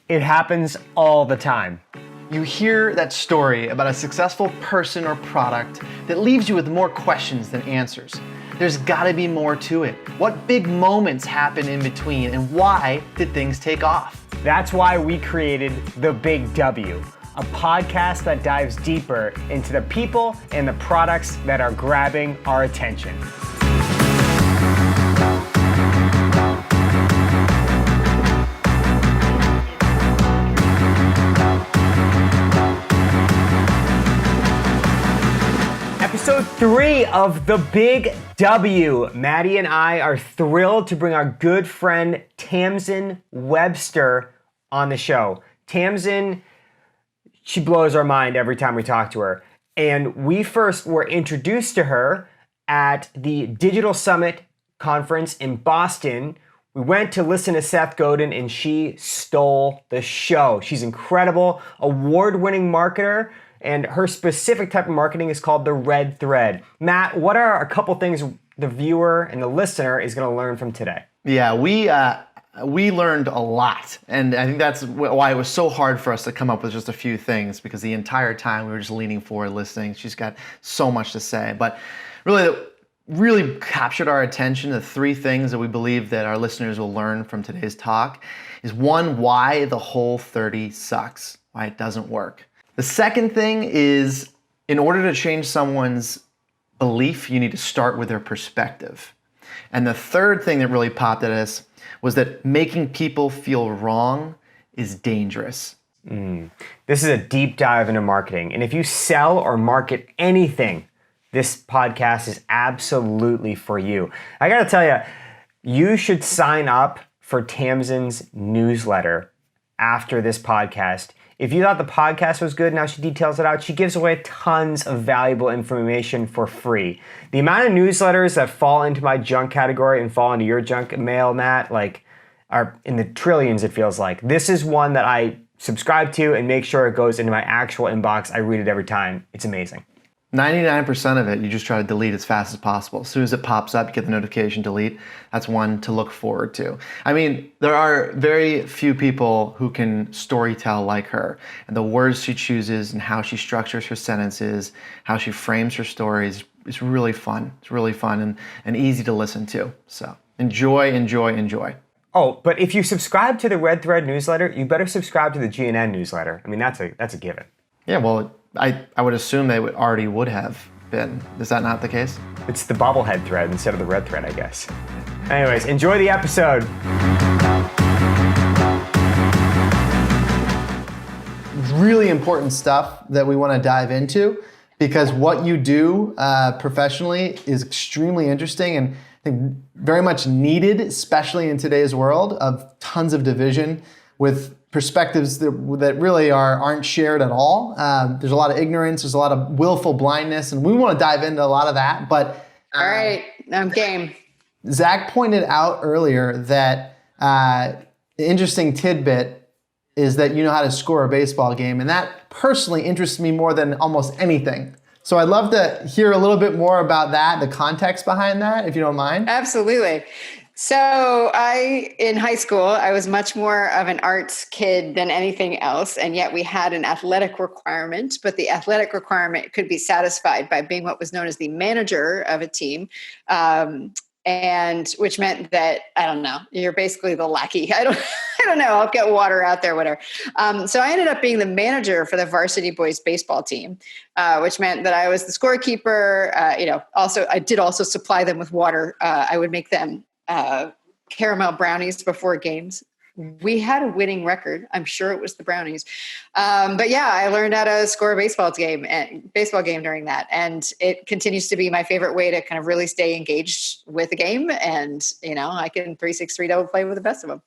It happens all the time. You hear that story about a successful person or product that leaves you with more questions than answers. There's gotta be more to it. What big moments happen in between, and why did things take off? That's why we created The Big W, a podcast that dives deeper into the people and the products that are grabbing our attention. Episode 3 of The Big W. Maddie and I are thrilled to bring our good friend Tamsen Webster on the show. Tamsen, she blows our mind every time we talk to her. And we first were introduced to her at the Digital Summit conference in Boston. We went to listen to Seth Godin and she stole the show. She's incredible, award-winning marketer. And her specific type of marketing is called the red thread. Matt, what are a couple things the viewer and the listener is going to learn from today? Yeah, we learned a lot. And I think that's why it was so hard for us to come up with just a few things, because the entire time we were just leaning forward, listening. She's got so much to say. But really captured our attention. The three things that we believe that our listeners will learn from today's talk is, one, why the Whole30 sucks, why it doesn't work. The second thing is, in order to change someone's belief, you need to start with their perspective. And the third thing that really popped at us was that making people feel wrong is dangerous. This is a deep dive into marketing. And if you sell or market anything, this podcast is absolutely for you. I gotta tell you, you should sign up for Tamsen's newsletter after this podcast. If you thought the podcast was good, now she details it out. She gives away tons of valuable information for free. The amount of newsletters that fall into my junk category and fall into your junk mail, Matt, are in the trillions, it feels like. This is one that I subscribe to and make sure it goes into my actual inbox. I read it every time. It's amazing. 99% of it, you just try to delete as fast as possible. As soon as it pops up, you get the notification, delete. That's one to look forward to. I mean, there are very few people who can storytell like her. And the words she chooses and how she structures her sentences, how she frames her stories, is really fun. It's really fun and easy to listen to. So enjoy. Oh, but if you subscribe to the Red Thread newsletter, you better subscribe to the GNN newsletter. I mean, that's a given. Yeah, well, I would assume they already would have been. Is that not the case? It's the bobblehead thread instead of the red thread, I guess. Anyways, enjoy the episode. Really important stuff that we want to dive into, because what you do professionally is extremely interesting and I think very much needed, especially in today's world of tons of division with perspectives that really aren't shared at all. There's a lot of ignorance, there's a lot of willful blindness, and we want to dive into a lot of that. But all right, I'm game. Zach pointed out earlier that the interesting tidbit is that you know how to score a baseball game, and that personally interests me more than almost anything. So I'd love to hear a little bit more about that, the context behind that, if you don't mind. Absolutely. So in high school, I was much more of an arts kid than anything else. And yet we had an athletic requirement, but the athletic requirement could be satisfied by being what was known as the manager of a team. And which meant that, I don't know, you're basically the lackey. I don't know. I'll get water out there, whatever. So I ended up being the manager for the varsity boys baseball team, which meant that I was the scorekeeper. Also, I did also supply them with water. I would make them caramel brownies before games. We had a winning record. I'm sure it was the brownies. But yeah, I learned how to score a baseball game during that. And it continues to be my favorite way to kind of really stay engaged with the game. And, I can 3-6-3 double play with the best of them.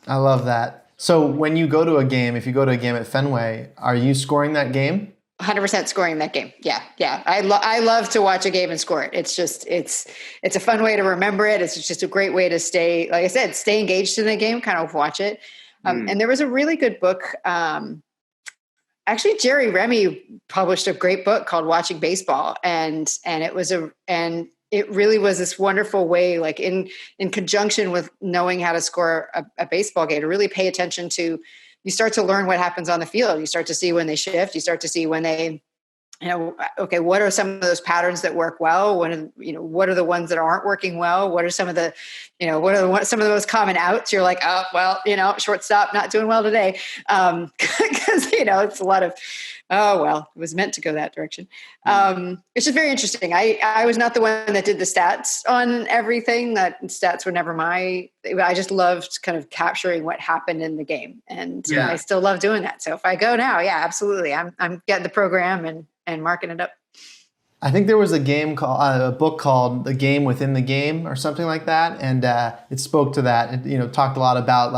I love that. So when you go to a game, if you go to a game at Fenway, are you scoring that game? 100% scoring that game. Yeah. I love to watch a game and score it. It's just, it's a fun way to remember it. It's just a great way to stay, like I said, stay engaged in the game, kind of watch it. And there was a really good book. Actually, Jerry Remy published a great book called Watching Baseball. And it really was this wonderful way, like in conjunction with knowing how to score a baseball game, to really pay attention to you start to learn what happens on the field. You start to see when they shift. You start to see when they, okay, what are some of those patterns that work well? What are the ones that aren't working well? What are some of the, some of the most common outs? You're like, oh, well, shortstop not doing well today. Because, it's a lot of, oh, well, it was meant to go that direction. It's just very interesting. I was not the one that did the stats on everything. That stats were never I just loved kind of capturing what happened in the game. And I still love doing that. So if I go now, yeah, absolutely. I'm getting the program and marking it up. I think there was a book called The Game Within the Game or something like that. And it spoke to that. It, talked a lot about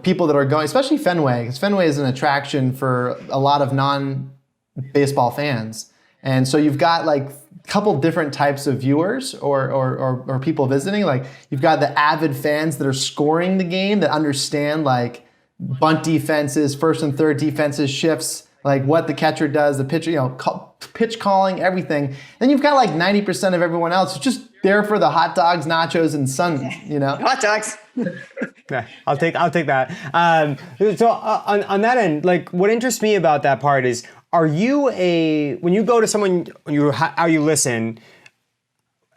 people that are going, especially Fenway, because Fenway is an attraction for a lot of non-baseball fans. And so you've got like a couple different types of viewers or people visiting. Like you've got the avid fans that are scoring the game, that understand like bunt defenses, first and third defenses, shifts, like what the catcher does, the pitcher, pitch calling, everything. Then you've got like 90% of everyone else who's just there for the hot dogs, nachos, and sun, Hot dogs. Yeah, I'll take that. So on that end, like what interests me about that part is, when you go to someone, how you listen,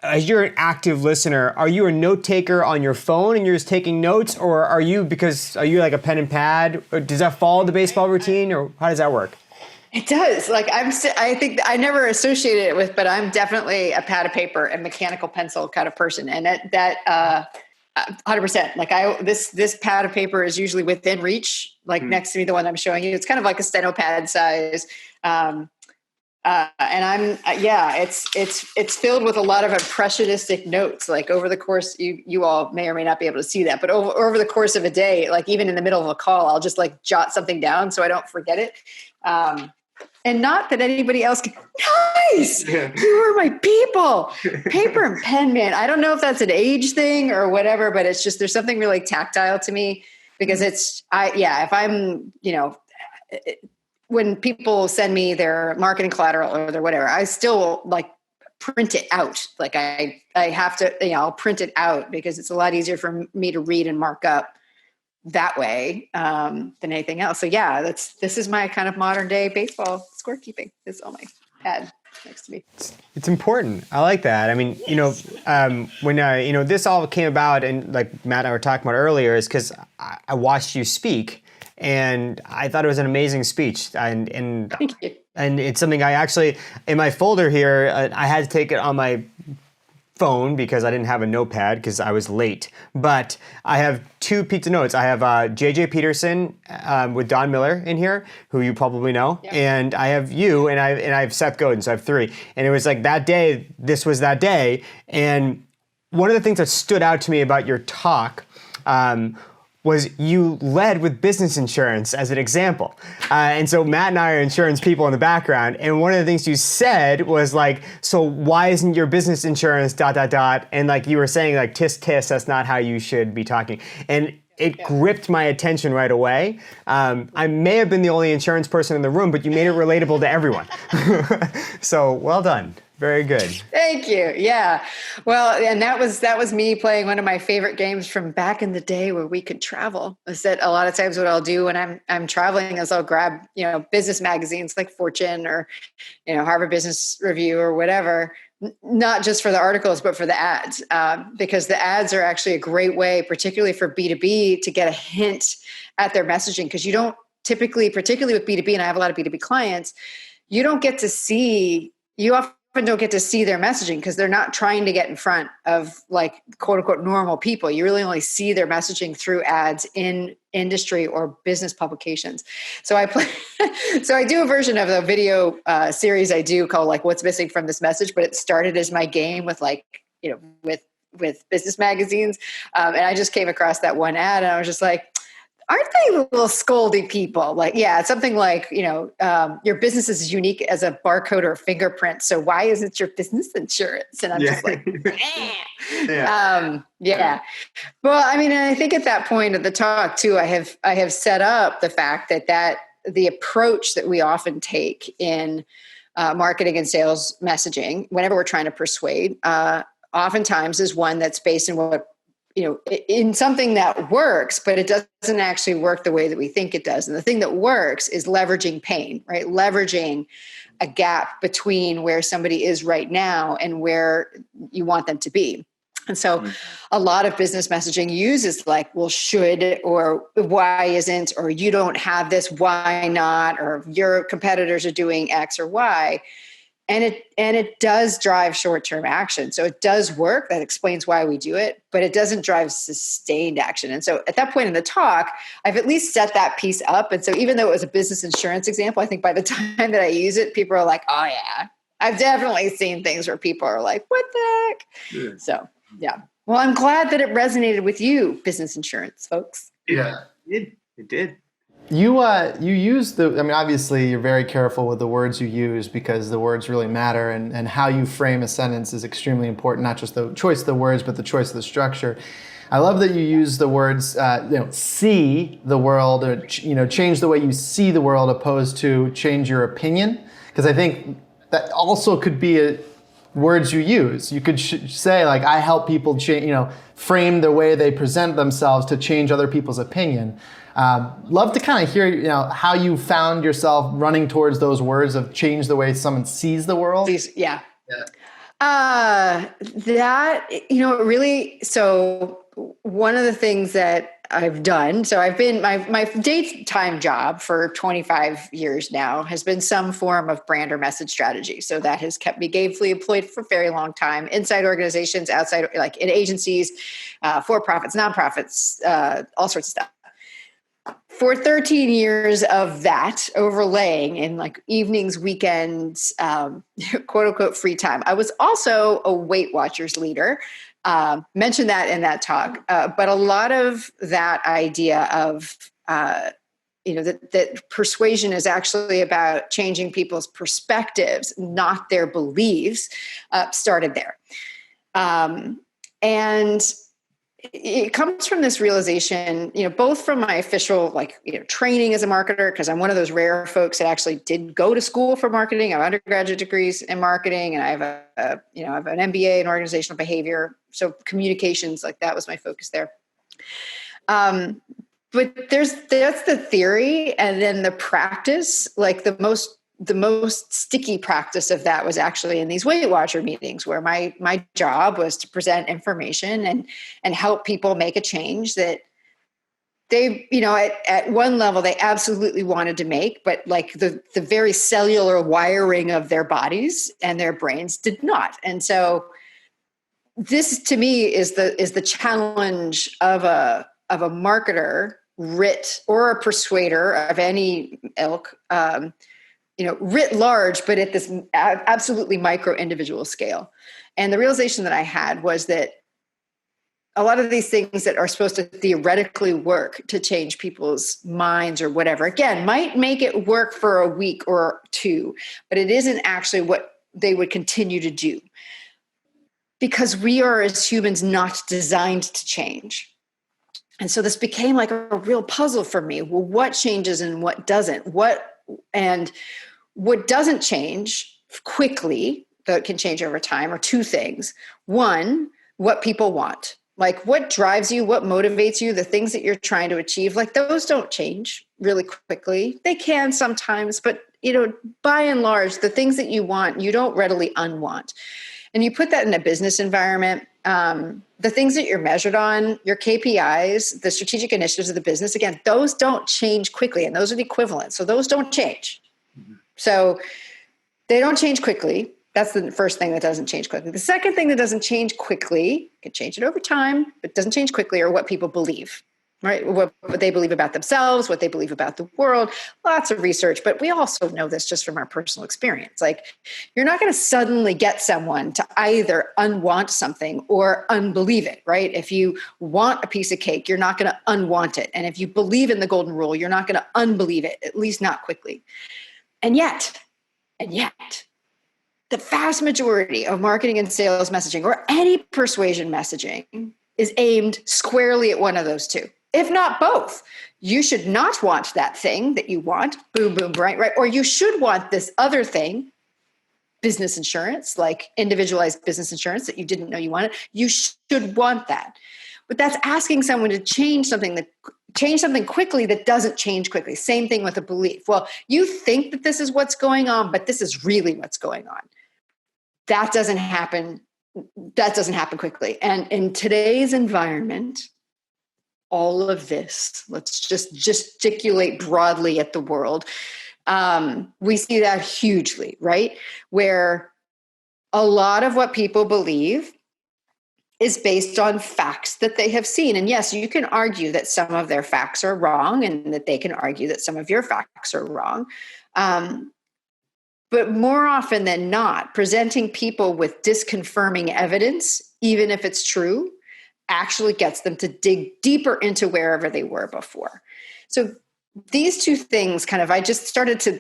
as you're an active listener, are you a note taker on your phone and you're just taking notes, or are you like a pen and pad? Or does that follow the baseball routine, or how does that work? It does. Like I think I never associated it with, but I'm definitely a pad of paper and mechanical pencil kind of person. And that 100%. Like this pad of paper is usually within reach, like next to me, the one I'm showing you. It's kind of like a steno pad size. And it's filled with a lot of impressionistic notes. Like over the course, you all may or may not be able to see that, but over the course of a day, like even in the middle of a call, I'll just like jot something down so I don't forget it. And not that anybody else can. Nice. Yeah. You are my people. Paper and pen, man. I don't know if that's an age thing or whatever, but it's just, there's something really tactile to me because if I'm, when people send me their marketing collateral or their whatever, I still like print it out. Like I have to, I'll print it out because it's a lot easier for me to read and mark up that way than anything else. So yeah, this is my kind of modern day baseball scorekeeping. It's on my pad next to me. It's important. I like that. I mean, when this all came about, and like Matt and I were talking about earlier, is because I watched you speak, and I thought it was an amazing speech. And Thank you. And it's something I actually, in my folder here, I had to take it on my phone because I didn't have a notepad because I was late. But I have two pizza notes. I have JJ Peterson with Don Miller in here, who you probably know, yep. And I have you, and I have Seth Godin, so I have three. And it was like that day. This was that day, and one of the things that stood out to me about your talk was you led with business insurance as an example. And so Matt and I are insurance people in the background. And one of the things you said was like, so why isn't your business insurance ... And like you were saying like, tisk tisk, that's not how you should be talking. And it gripped my attention right away. I may have been the only insurance person in the room, but you made it relatable to everyone. So well done. Very good. Thank you. Yeah. Well, and that was me playing one of my favorite games from back in the day where we could travel. Is that a lot of times what I'll do when I'm traveling is I'll grab, business magazines like Fortune or, Harvard Business Review or whatever, not just for the articles, but for the ads, because the ads are actually a great way, particularly for B2B, to get a hint at their messaging. Because you don't typically, particularly with B2B, and I have a lot of B2B clients, you often don't get to see their messaging because they're not trying to get in front of like quote unquote normal people. You really only see their messaging through ads in industry or business publications. So I do a version of the video series I do called like What's Missing from This Message, but it started as my game with like, with business magazines. And I just came across that one ad and I was just like, aren't they little scoldy people? Like, yeah, it's something like, your business is unique as a barcode or fingerprint. So why isn't your business insurance? And I'm just like, yeah. Well, I mean, and I think at that point of the talk too, I have set up the fact that the approach that we often take in marketing and sales messaging, whenever we're trying to persuade, oftentimes is one that's based on what in something that works, but it doesn't actually work the way that we think it does. And the thing that works is leveraging pain, right? Leveraging a gap between where somebody is right now and where you want them to be. And so a lot of business messaging uses like, well, should, or why isn't, or you don't have this, why not, or your competitors are doing X or Y. And it does drive short-term action. So it does work. That explains why we do it, but it doesn't drive sustained action. And so at that point in the talk, I've at least set that piece up. And so even though it was a business insurance example, I think by the time that I use it, people are like, oh yeah, I've definitely seen things where people are like, what the heck? Yeah. So yeah. Well, I'm glad that it resonated with you, business insurance folks. Yeah, it did. You use obviously you're very careful with the words you use because the words really matter, and how you frame a sentence is extremely important, not just the choice of the words, but the choice of the structure. I love that you use the words, see the world, or, change the way you see the world opposed to change your opinion, because I think that also could be words you use. You could say like, I help people frame the way they present themselves to change other people's opinion. Love to kind of hear, how you found yourself running towards those words of change the way someone sees the world. Yeah. Really, so one of the things that I've done, so I've been, my daytime job for 25 years now has been some form of brand or message strategy. So that has kept me gainfully employed for a very long time, inside organizations, outside, like in agencies, for-profits, nonprofits, all sorts of stuff. For 13 years of that overlaying in like evenings, weekends, quote unquote free time. I was also a Weight Watchers leader. Mentioned that in that talk. But a lot of that idea of, that persuasion is actually about changing people's perspectives, not their beliefs, started there. And it comes from this realization, both from my official, training as a marketer, because I'm one of those rare folks that actually did go to school for marketing. I have undergraduate degrees in marketing, and I have I have an MBA in organizational behavior. So communications, that was my focus there. But that's the theory, and then the practice, the most sticky practice of that was actually in these Weight Watcher meetings, where my job was to present information and help people make a change that they, at one level they absolutely wanted to make, but the very cellular wiring of their bodies and their brains did not. And so this to me is the challenge of a marketer, or a persuader of any ilk, writ large, but at this absolutely micro individual scale. And the realization that I had was that a lot of these things that are supposed to theoretically work to change people's minds or whatever, again, might make it work for a week or two, but it isn't actually what they would continue to do. Because we are, as humans, not designed to change. And so this became like a real puzzle for me. Well, what changes and what doesn't? What doesn't change quickly, though it can change over time, are two things. One, what people want. Like what drives you, what motivates you, the things that you're trying to achieve, those don't change really quickly. They can sometimes, but by and large, the things that you want, you don't readily unwant. And you put that in a business environment, the things that you're measured on, your KPIs, the strategic initiatives of the business, again, those don't change quickly, and those are the equivalent. So those don't change. Mm-hmm. So they don't change quickly. That's the first thing that doesn't change quickly. The second thing that doesn't change quickly, can change it over time, but doesn't change quickly, are what people believe. Right? What they believe about themselves, what they believe about the world, lots of research, but we also know this just from our personal experience. You're not going to suddenly get someone to either unwant something or unbelieve it, right? If you want a piece of cake, you're not going to unwant it. And if you believe in the golden rule, you're not going to unbelieve it, at least not quickly. And yet, the vast majority of marketing and sales messaging, or any persuasion messaging, is aimed squarely at one of those two. If not both. You should not want that thing that you want, boom, boom, right? Or you should want this other thing, business insurance, like individualized business insurance that you didn't know you wanted. You should want that. But that's asking someone to change something quickly that doesn't change quickly. Same thing with a belief. Well, you think that this is what's going on, but this is really what's going on. That doesn't happen. That doesn't happen quickly. And in today's environment, all of this, let's just gesticulate broadly at the world. We see that hugely, right? Where a lot of what people believe is based on facts that they have seen. And yes, you can argue that some of their facts are wrong and that they can argue that some of your facts are wrong. But more often than not, presenting people with disconfirming evidence, even if it's true, actually gets them to dig deeper into wherever they were before. So these two things I just started to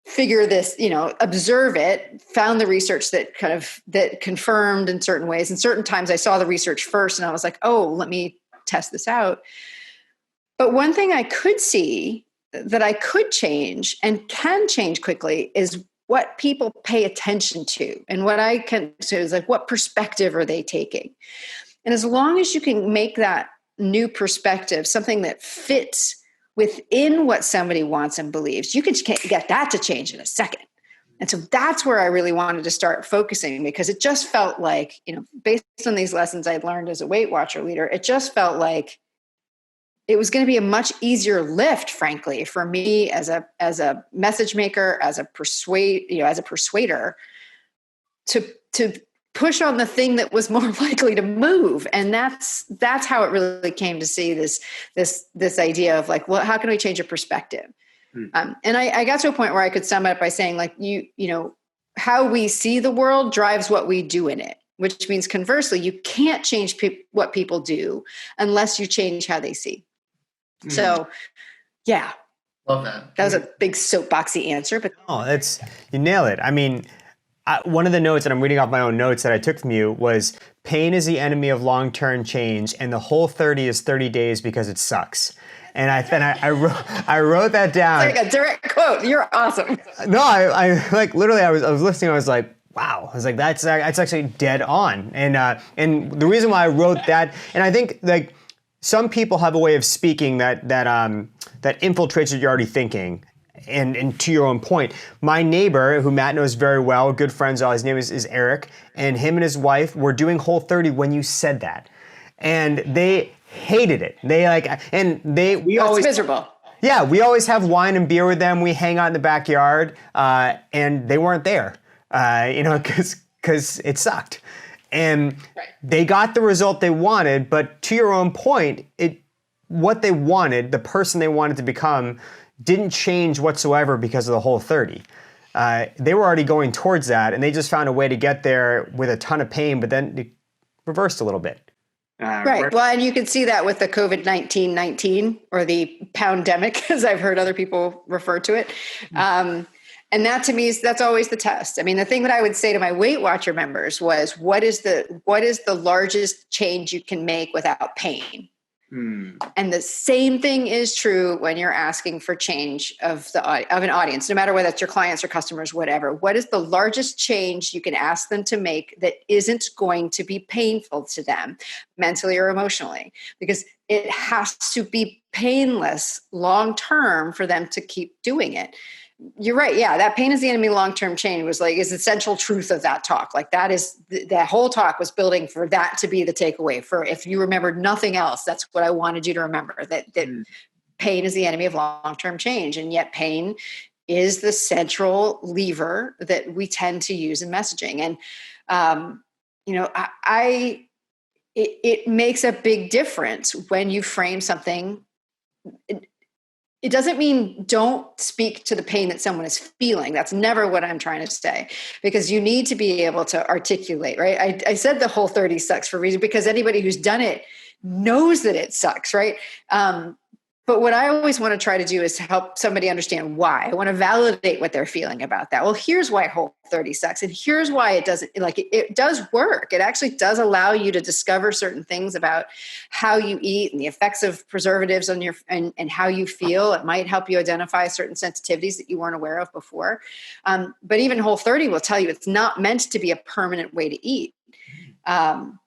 figure this, observe it, found the research that confirmed in certain ways. And certain times I saw the research first and I was like, oh, let me test this out. But one thing I could see that I could change and can change quickly is what people pay attention to. And what I can say is what perspective are they taking? And as long as you can make that new perspective something that fits within what somebody wants and believes, you can get that to change in a second. And so that's where I really wanted to start focusing, because it just felt like, based on these lessons I'd learned as a Weight Watcher leader, it just felt like it was going to be a much easier lift, frankly, for me as a message maker, as a persuader, to push on the thing that was more likely to move. And that's how it really came to see this idea of well, how can we change a perspective? And I got to a point where I could sum it up by saying how we see the world drives what we do in it, which means conversely, you can't change what people do unless you change how they see. So, yeah. Love that. That was a big soapboxy answer, but you nail it. I mean, one of the notes, and I'm reading off my own notes that I took from you, was pain is the enemy of long-term change, and the whole 30 is 30 days because it sucks. And I wrote that down. It's like a direct quote. You're awesome. No, I literally I was listening. I was like, wow. I was like, that's actually dead on. And the reason why I wrote that, and I think some people have a way of speaking that infiltrates what you're already thinking. And to your own point, my neighbor, who Matt knows very well, good friends, his name is Eric, and him and his wife were doing Whole30 when you said that. And they hated it. We always miserable. Yeah, we always have wine and beer with them. We hang out in the backyard, and they weren't there, because it sucked. And They got the result they wanted, but to your own point, what they wanted, the person they wanted to become, didn't change whatsoever because of the Whole30. They were already going towards that, and they just found a way to get there with a ton of pain, but then it reversed a little bit. Right. Well, and you can see that with the COVID-19 or the poundemic, as I've heard other people refer to it. And that to me that's always the test. I mean, the thing that I would say to my Weight Watcher members was, what is the largest change you can make without pain? And the same thing is true when you're asking for change of an audience, no matter whether it's your clients or customers, whatever. What is the largest change you can ask them to make that isn't going to be painful to them mentally or emotionally? Because it has to be painless long-term for them to keep doing it. You're right. Yeah. That pain is the enemy long-term change is the central truth of that talk. That whole talk was building for that to be the takeaway. For if you remembered nothing else, that's what I wanted you to remember, that pain is the enemy of long-term change. And yet pain is the central lever that we tend to use in messaging. And, it makes a big difference when you frame something. It doesn't mean don't speak to the pain that someone is feeling. That's never what I'm trying to say, because you need to be able to articulate, right? I said the Whole30 sucks for a reason, because anybody who's done it knows that it sucks, right? But what I always want to try to do is help somebody understand why. I want to validate what they're feeling about that. Well, here's why Whole30 sucks. And here's why it doesn't, it does work. It actually does allow you to discover certain things about how you eat and the effects of preservatives on and how you feel. It might help you identify certain sensitivities that you weren't aware of before. But even Whole30 will tell you it's not meant to be a permanent way to eat. And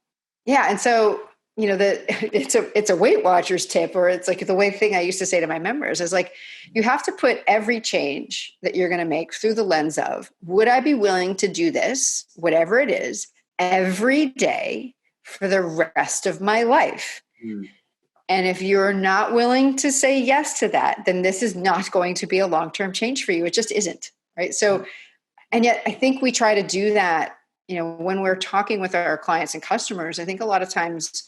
so that it's a Weight Watchers tip, or it's like the way thing I used to say to my members is like, you have to put every change that you're going to make through the lens of, would I be willing to do this, whatever it is, every day for the rest of my life? And if you're not willing to say yes to that, then this is not going to be a long-term change for you. It just isn't, right? So, and yet I think we try to do that, when we're talking with our clients and customers. I think a lot of times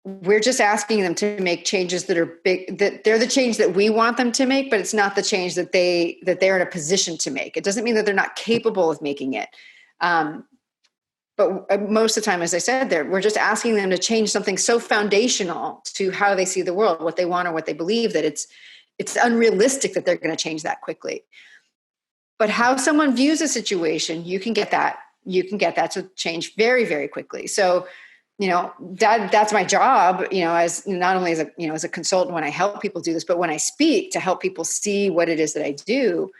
we're just asking them to make changes that are big, that they're the change that we want them to make, but it's not the change that they're in a position to make. It doesn't mean that they're not capable of making it. But most of the time, as I said, we're just asking them to change something so foundational to how they see the world, what they want or what they believe, that it's unrealistic that they're going to change that quickly. But how someone views a situation, you can get that to change very, very quickly. So, that's my job, as not only as a consultant when I help people do this, but when I speak to help people see what it is that I do.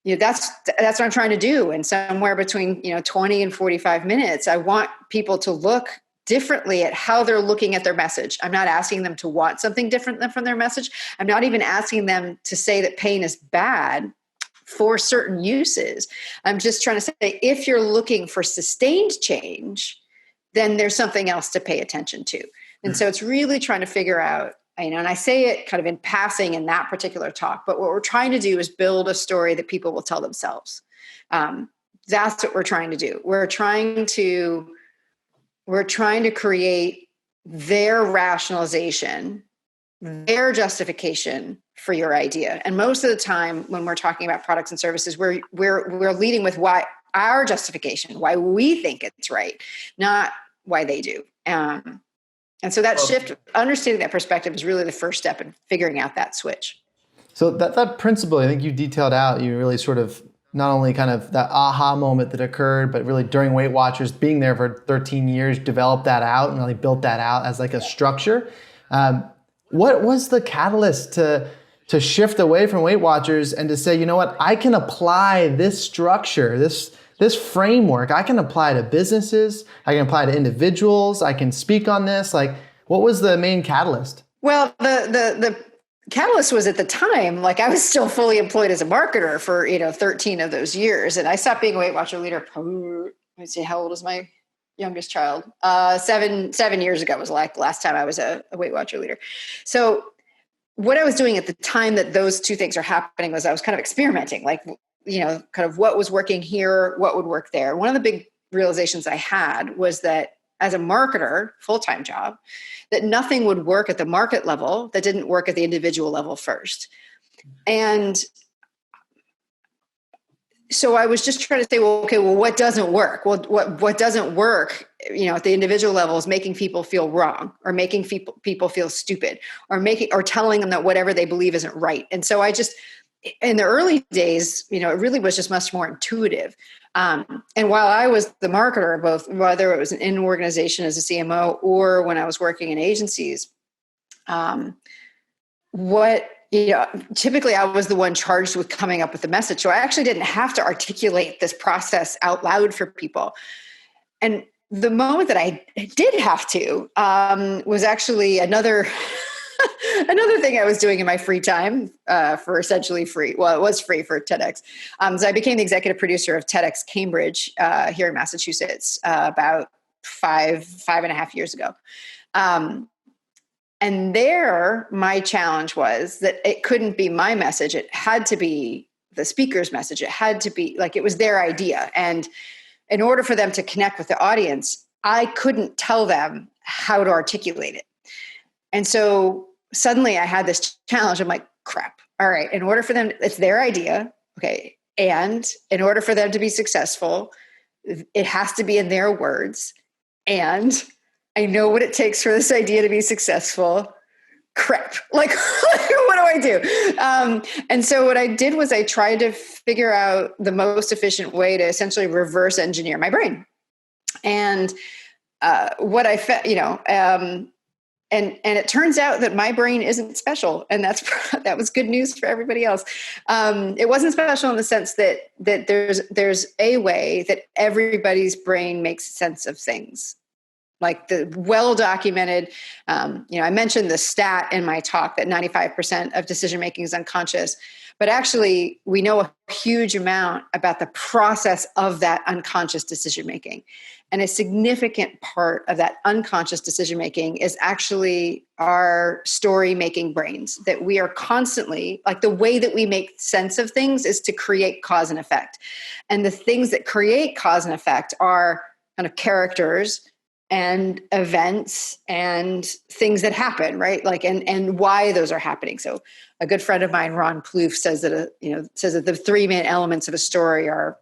That's what I'm trying to do. And somewhere between, 20 and 45 minutes, I want people to look differently at how they're looking at their message. I'm not asking them to want something different than from their message. I'm not even asking them to say that pain is bad for certain uses. I'm just trying to say, if you're looking for sustained change, then there's something else to pay attention to. And so it's really trying to figure out, and I say it kind of in passing in that particular talk, but what we're trying to do is build a story that people will tell themselves. That's what we're trying to do. We're trying to create their rationalization, their justification for your idea. And most of the time when we're talking about products and services, we're leading with why our justification, why we think it's right, not why they do. And so that shift, understanding that perspective, is really the first step in figuring out that switch. So that principle, I think you detailed out, you really sort of not only kind of that aha moment that occurred, but really during Weight Watchers, being there for 13 years, developed that out and really built that out as like a structure. What was the catalyst to shift away from Weight Watchers and to say, you know what, I can apply this structure, this framework, I can apply to businesses, I can apply to individuals, I can speak on this? Like, what was the main catalyst? Well, the catalyst was, at the time, like, I was still fully employed as a marketer for 13 of those years, and I stopped being a Weight Watcher leader. Let me see, how old is my youngest child? 7 years ago was like the last time I was a Weight Watcher leader. So what I was doing at the time that those two things are happening was I was kind of experimenting, like, kind of what was working here, what would work there. One of the big realizations I had was that as a marketer, full-time job, that nothing would work at the market level that didn't work at the individual level first. And so I was just trying to say, what doesn't work? Well, what doesn't work, at the individual level, is making people feel wrong, or making people feel stupid, or telling them that whatever they believe isn't right. And so I just, in the early days, it really was just much more intuitive. And while I was the marketer, both, whether it was in an organization as a CMO or when I was working in agencies, typically I was the one charged with coming up with the message. So I actually didn't have to articulate this process out loud for people. And the moment that I did have to was actually another thing I was doing in my free time for essentially free. Well, it was free for TedX. So I became the executive producer of TedX Cambridge here in Massachusetts about five and a half years ago. And there, my challenge was that it couldn't be my message. It had to be the speaker's message. It had to be like, it was their idea. And in order for them to connect with the audience, I couldn't tell them how to articulate it. And so suddenly I had this challenge. I'm like, crap. All right. In order for them, it's their idea. Okay. And in order for them to be successful, it has to be in their words. And I know what it takes for this idea to be successful. Crap. Like, what do I do? And so what I did was I tried to figure out the most efficient way to essentially reverse engineer my brain. And what I found, and it turns out that my brain isn't special, and that was good news for everybody else. It wasn't special in the sense that there's a way that everybody's brain makes sense of things. like the well-documented, I mentioned the stat in my talk that 95% of decision-making is unconscious, but actually we know a huge amount about the process of that unconscious decision-making. And a significant part of that unconscious decision-making is actually our story-making brains, that we are constantly, like the way that we make sense of things is to create cause and effect. And the things that create cause and effect are kind of characters and events and things that happen, right? Like, and why those are happening. So a good friend of mine, Ron Plouffe, says that, the three main elements of a story are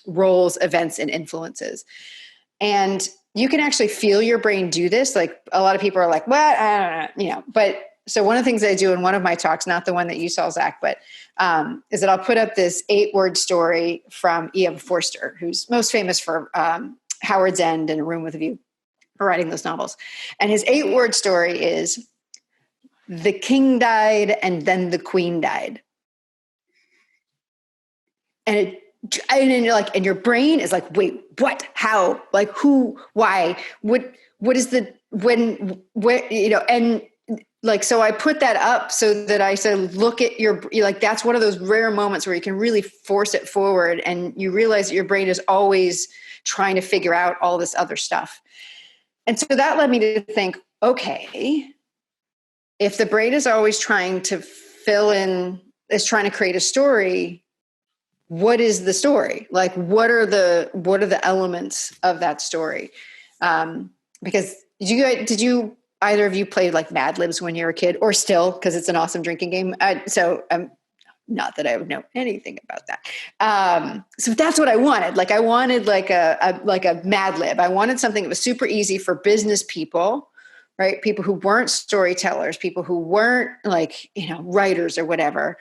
roles, events, and influences. And you can actually feel your brain do this. Like a lot of people are like, what? I don't know, but so one of the things I do in one of my talks, not the one that you saw, Zach, but is that I'll put up this 8-word story from E.M. Forster, who's most famous for Howard's End and A Room with a View, for writing those novels. And his 8-word story is, the king died and then the queen died. And and your brain is like, wait, what, how, like who, why, what is the, when, and like, so I put that up so that I said, look at that's one of those rare moments where you can really force it forward and you realize that your brain is always trying to figure out all this other stuff. And so that led me to think, okay, if the brain is always trying to trying to create a story, what is the story? Like, what are the elements of that story? Because did you either of you play like Mad Libs when you were a kid, or still, because it's an awesome drinking game? Not that I would know anything about that. So that's what I wanted. Like I wanted like a Mad Lib. I wanted something that was super easy for business people, right? People who weren't storytellers, people who weren't writers or whatever.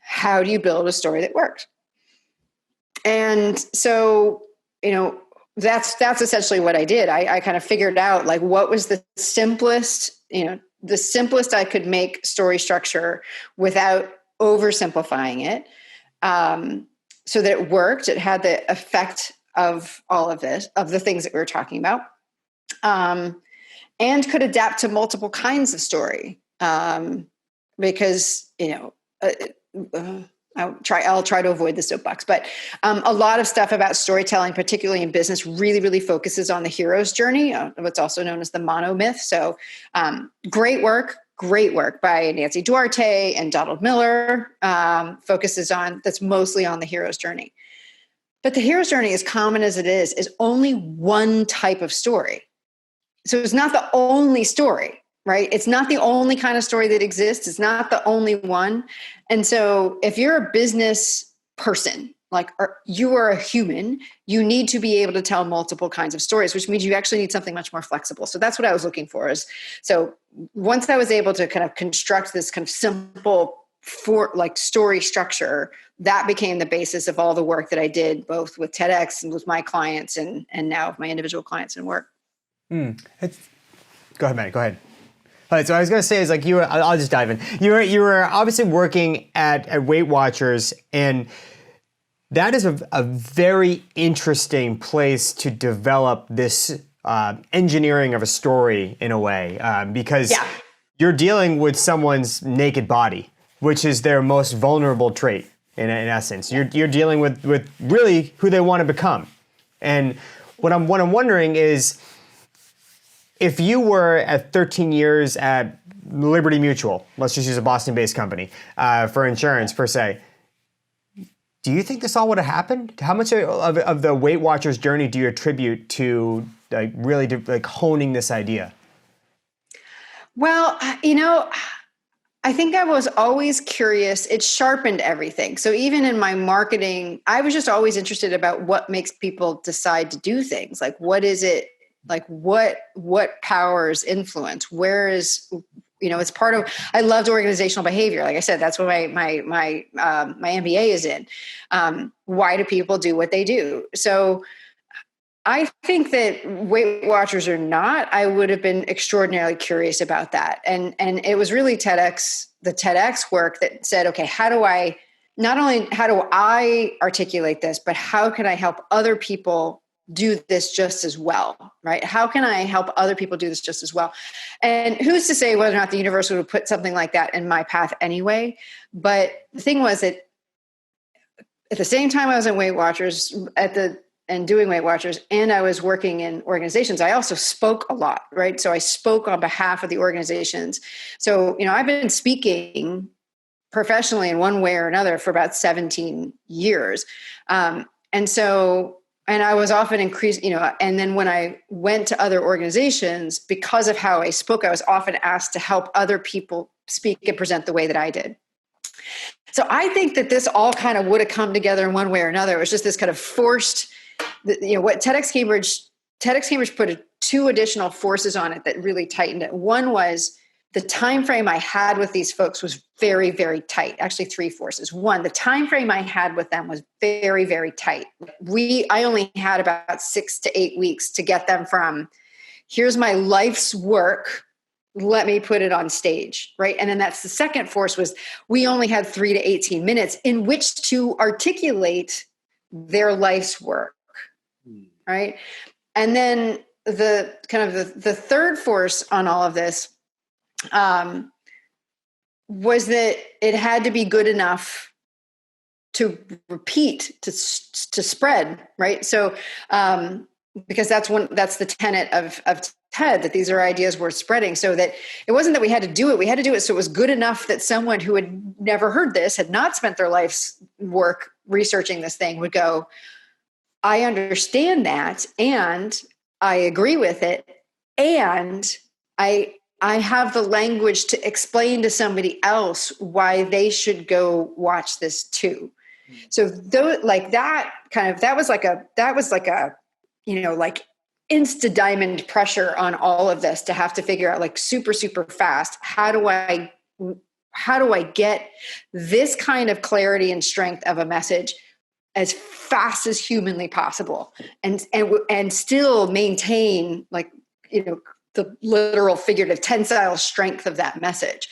How do you build a story that works? And so, that's essentially what I did. I kind of figured out like what was the simplest I could make story structure without oversimplifying it, so that it worked. It had the effect of all of this, of the things that we were talking about, and could adapt to multiple kinds of story, because I'll try to avoid the soapbox, but a lot of stuff about storytelling, particularly in business, really, really focuses on the hero's journey, what's also known as the monomyth. So great work by Nancy Duarte and Donald Miller, that's mostly on the hero's journey. But the hero's journey, as common as it is only one type of story. So it's not the only story, right? It's not the only kind of story that exists. It's not the only one. And so if you're a business person, you are a human, you need to be able to tell multiple kinds of stories, which means you actually need something much more flexible. So that's what I was looking for. So once I was able to kind of construct this kind of simple story structure, that became the basis of all the work that I did, both with TedX and with my clients and now with my individual clients and work. Go ahead, Matt. Go ahead. All right, so I was going to say is I'll just dive in. You were obviously working at Weight Watchers, and that is a very interesting place to develop this engineering of a story in a way, because you're dealing with someone's naked body, which is their most vulnerable trait in essence. You're dealing with really who they want to become. And what I'm wondering is, if you were at 13 years at Liberty Mutual, let's just use a Boston-based company for insurance per se, do you think this all would have happened? How much of the Weight Watchers journey do you attribute to really honing this idea? Well, I think I was always curious. It sharpened everything. So even in my marketing, I was just always interested about what makes people decide to do things. Like, what is it? Like what powers influence? Where is, it's part of, I loved organizational behavior. Like I said, that's what my MBA is in. Why do people do what they do? So I think that Weight Watchers or not, I would have been extraordinarily curious about that. And it was really the TedX work that said, okay, how do I articulate this, but how can I help other people do this just as well, right? How can I help other people do this just as well? And who's to say whether or not the universe would put something like that in my path anyway? But the thing was that at the same time I was in Weight Watchers and doing Weight Watchers, and I was working in organizations, I also spoke a lot, right? So I spoke on behalf of the organizations. So, I've been speaking professionally in one way or another for about 17 years. And I was often increased, and then when I went to other organizations, because of how I spoke, I was often asked to help other people speak and present the way that I did. So I think that this all kind of would have come together in one way or another. It was just this kind of forced, what TedX Cambridge put two additional forces on it that really tightened it. One was the time frame I had with these folks was very, very tight. Actually, three forces. One, the time frame I had with them was very, very tight. I only had about 6 to 8 weeks to get them from, here's my life's work, let me put it on stage, right? And then that's the second force, was we only had 3 to 18 minutes in which to articulate their life's work, right? And then the third force on all of this was that it had to be good enough to repeat, to spread, right? So, because that's the tenet of TED, that these are ideas worth spreading. So that it wasn't that we had to do it so it was good enough that someone who had never heard this, had not spent their life's work researching this thing, would go, I understand that, and I agree with it, and I have the language to explain to somebody else why they should go watch this too. So that was like a insta diamond pressure on all of this, to have to figure out, like, super, super fast, how do I get this kind of clarity and strength of a message as fast as humanly possible, and still maintain, the literal, figurative, tensile strength of that message.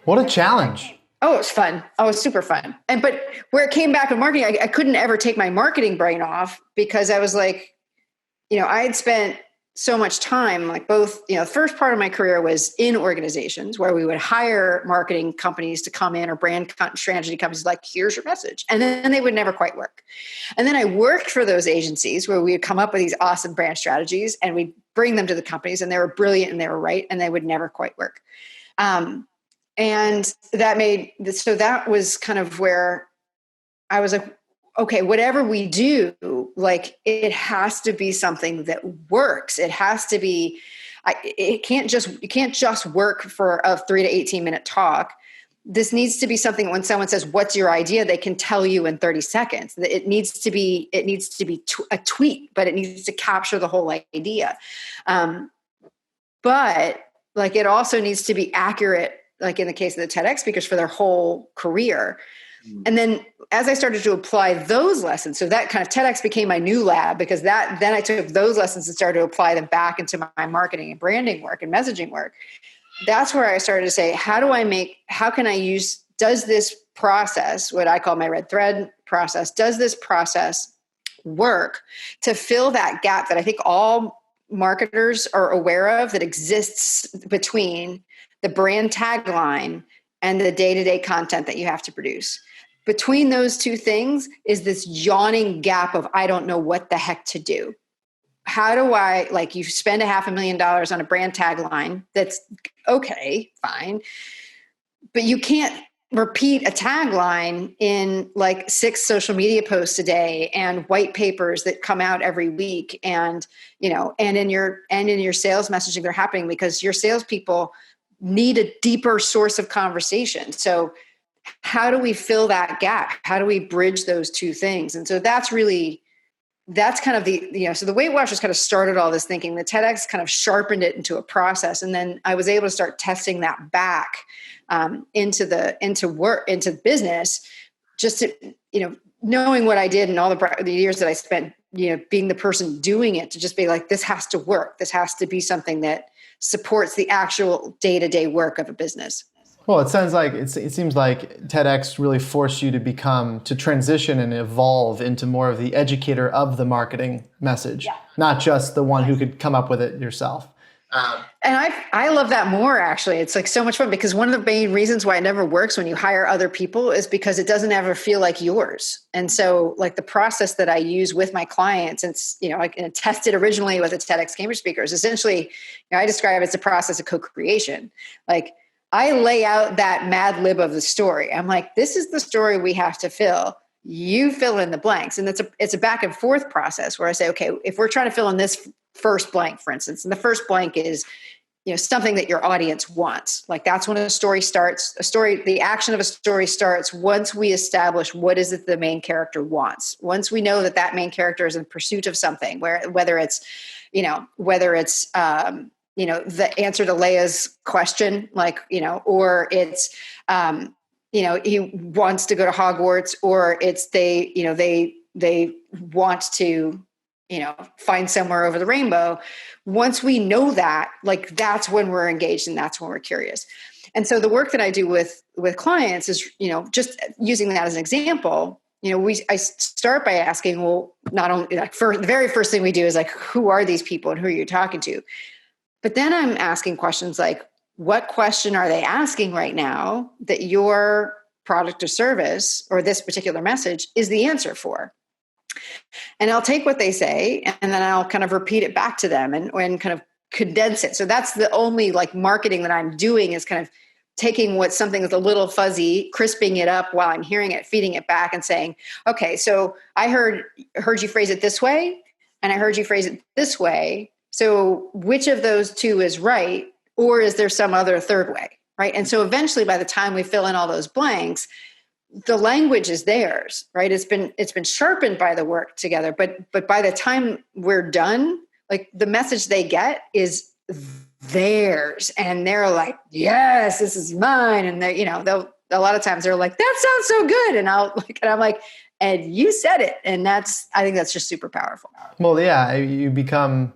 What a challenge. Oh, it was fun. Oh, it was super fun. But where it came back in marketing, I couldn't ever take my marketing brain off, because I was like, I had spent so much time, like, both, the first part of my career was in organizations where we would hire marketing companies to come in, or brand strategy companies, like, here's your message. And then they would never quite work. And then I worked for those agencies where we would come up with these awesome brand strategies, and we'd bring them to the companies, and they were brilliant and they were right, and they would never quite work. And that was kind of where I was like, okay, whatever we do, like, it has to be something that works. It has to be, you can't just work for a 3 to 18 minute talk. This needs to be something, when someone says, what's your idea? They can tell you in 30 seconds. It needs to be a tweet, but it needs to capture the whole idea. But, like, it also needs to be accurate, like in the case of the TEDx speakers, for their whole career. And then as I started to apply those lessons, so that kind of TEDx became my new lab, because then I took those lessons and started to apply them back into my marketing and branding work and messaging work. That's where I started to say, does this process, what I call my red thread process, does this process work to fill that gap that I think all marketers are aware of, that exists between the brand tagline and the day-to-day content that you have to produce? Between those two things is this yawning gap of, I don't know what the heck to do. How do I, like, you spend $500,000 on a brand tagline, that's okay, fine, but you can't repeat a tagline in, like, 6 social media posts a day, and white papers that come out every week, and in your sales messaging that are happening, because your salespeople need a deeper source of conversation. So how do we fill that gap? How do we bridge those two things? And so that's kind of so the Weight Watchers kind of started all this thinking. The TEDx kind of sharpened it into a process. And then I was able to start testing that back into business, just to, knowing what I did and all the years that I spent, being the person doing it, to just be like, this has to work. This has to be something that supports the actual day-to-day work of a business. Well, it sounds like it seems like TEDx really forced you to transition and evolve into more of the educator of the marketing message, not just the one who could come up with it yourself. And I love that more, actually. It's like so much fun, because one of the main reasons why it never works when you hire other people is because it doesn't ever feel like yours. And so like the process that I use with my clients, and I tested originally with the TEDx Cambridge speakers, essentially, I describe it as a process of co-creation. Like I lay out that mad lib of the story. I'm like, this is the story we have to fill. You fill in the blanks. And it's a back and forth process where I say, okay, if we're trying to fill in this first blank, for instance, and the first blank is, something that your audience wants. Like that's when a story starts. The action of a story starts once we establish what is it the main character wants. Once we know that main character is in pursuit of something, whether it's the answer to Leia's question, or it's, he wants to go to Hogwarts, or it's they want to, find somewhere over the rainbow. Once we know that, like, that's when we're engaged and that's when we're curious. And so the work that I do with clients is, just using that as an example, I start by asking, well, not only the very first thing we do is like, who are these people and who are you talking to? But then I'm asking questions like, what question are they asking right now that your product or service or this particular message is the answer for? And I'll take what they say and then I'll kind of repeat it back to them and kind of condense it. So that's the only like marketing that I'm doing, is kind of taking what something is a little fuzzy, crisping it up while I'm hearing it, feeding it back and saying, okay, so I heard you phrase it this way, and I heard you phrase it this way. So which of those two is right? Or is there some other third way? Right. And so eventually, by the time we fill in all those blanks, the language is theirs, right? It's been sharpened by the work together, but by the time we're done, like the message they get is theirs, and they're like, yes, this is mine. And they, they'll, a lot of times they're like, that sounds so good. And I'm like, and you said it. And I think that's just super powerful. Well, yeah, you become,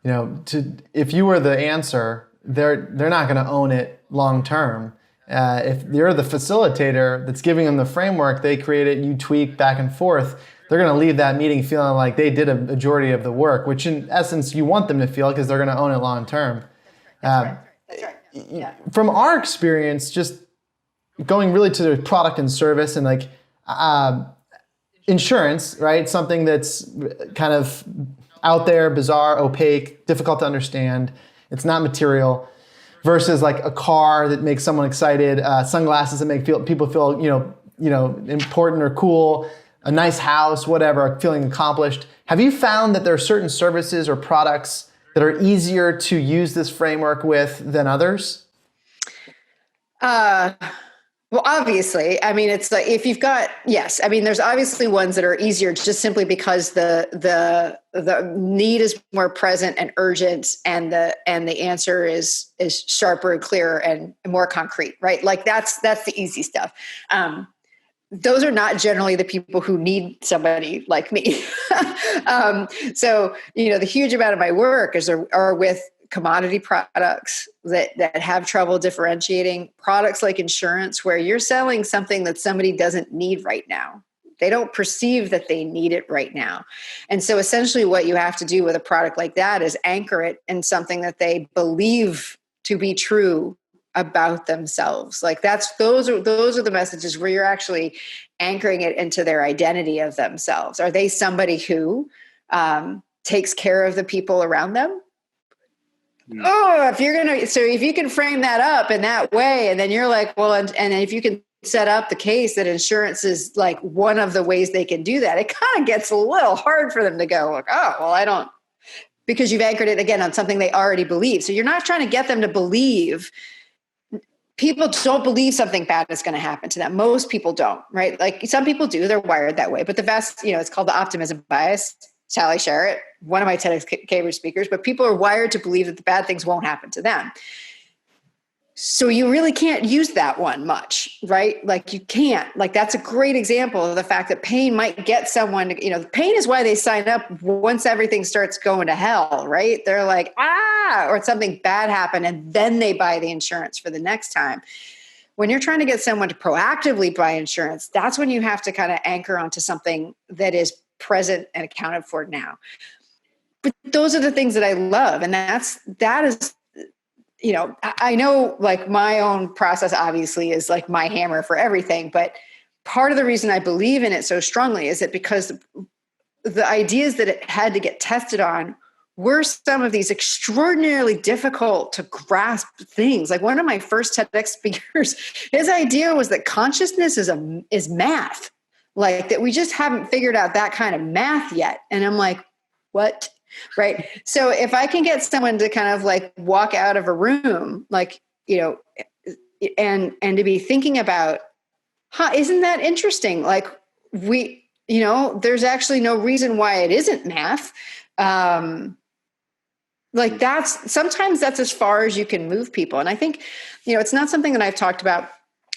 if you were the answer, they're not going to own it long term. If you're the facilitator that's giving them the framework, they create it, you tweak back and forth, they're going to leave that meeting feeling like they did a majority of the work, which in essence you want them to feel, because they're going to own it long term. That's right. Yeah. From our experience, just going really to the product and service and like insurance, right? Something that's kind of out there, bizarre, opaque, difficult to understand. It's not material. Versus like a car that makes someone excited, sunglasses that make people feel important or cool, a nice house, whatever, feeling accomplished. Have you found that there are certain services or products that are easier to use this framework with than others? Well, obviously, I mean, it's like if you've got, yes, I mean, there's obviously ones that are easier just simply because the need is more present and urgent, and the answer is sharper and clearer and more concrete, right? Like that's the easy stuff. Those are not generally the people who need somebody like me. So, the huge amount of my work are with commodity products that have trouble differentiating, products like insurance, where you're selling something that somebody doesn't need right now. They don't perceive that they need it right now. And so essentially what you have to do with a product like that is anchor it in something that they believe to be true about themselves. Like those are the messages where you're actually anchoring it into their identity of themselves. Are they somebody who takes care of the people around them? Oh, if you can frame that up in that way, and then you're like, well, and if you can set up the case that insurance is like one of the ways they can do that, it kind of gets a little hard for them to go like, oh, well, I don't, because you've anchored it again on something they already believe. So you're not trying to get them to believe. People don't believe something bad is going to happen to them. Most people don't, right? Like some people do, they're wired that way, but the vast, it's called the optimism bias. Sally Sharrett, one of my TEDx Cambridge speakers, but people are wired to believe that the bad things won't happen to them. So you really can't use that one much, right? Like you can't, like that's a great example of the fact that pain might get someone to, pain is why they sign up once everything starts going to hell, right? They're like, or something bad happened, and then they buy the insurance for the next time. When you're trying to get someone to proactively buy insurance, that's when you have to kind of anchor onto something that is present and accounted for now. But those are the things that I love. And that is, I know like my own process obviously is like my hammer for everything, but part of the reason I believe in it so strongly is that because the ideas that it had to get tested on were some of these extraordinarily difficult to grasp things. Like one of my first TEDx speakers, his idea was that consciousness is math, like that we just haven't figured out that kind of math yet. And I'm like, what? Right. So if I can get someone to kind of like walk out of a room, like, and to be thinking about, isn't that interesting? Like there's actually no reason why it isn't math. Like sometimes that's as far as you can move people. And I think, it's not something that I've talked about.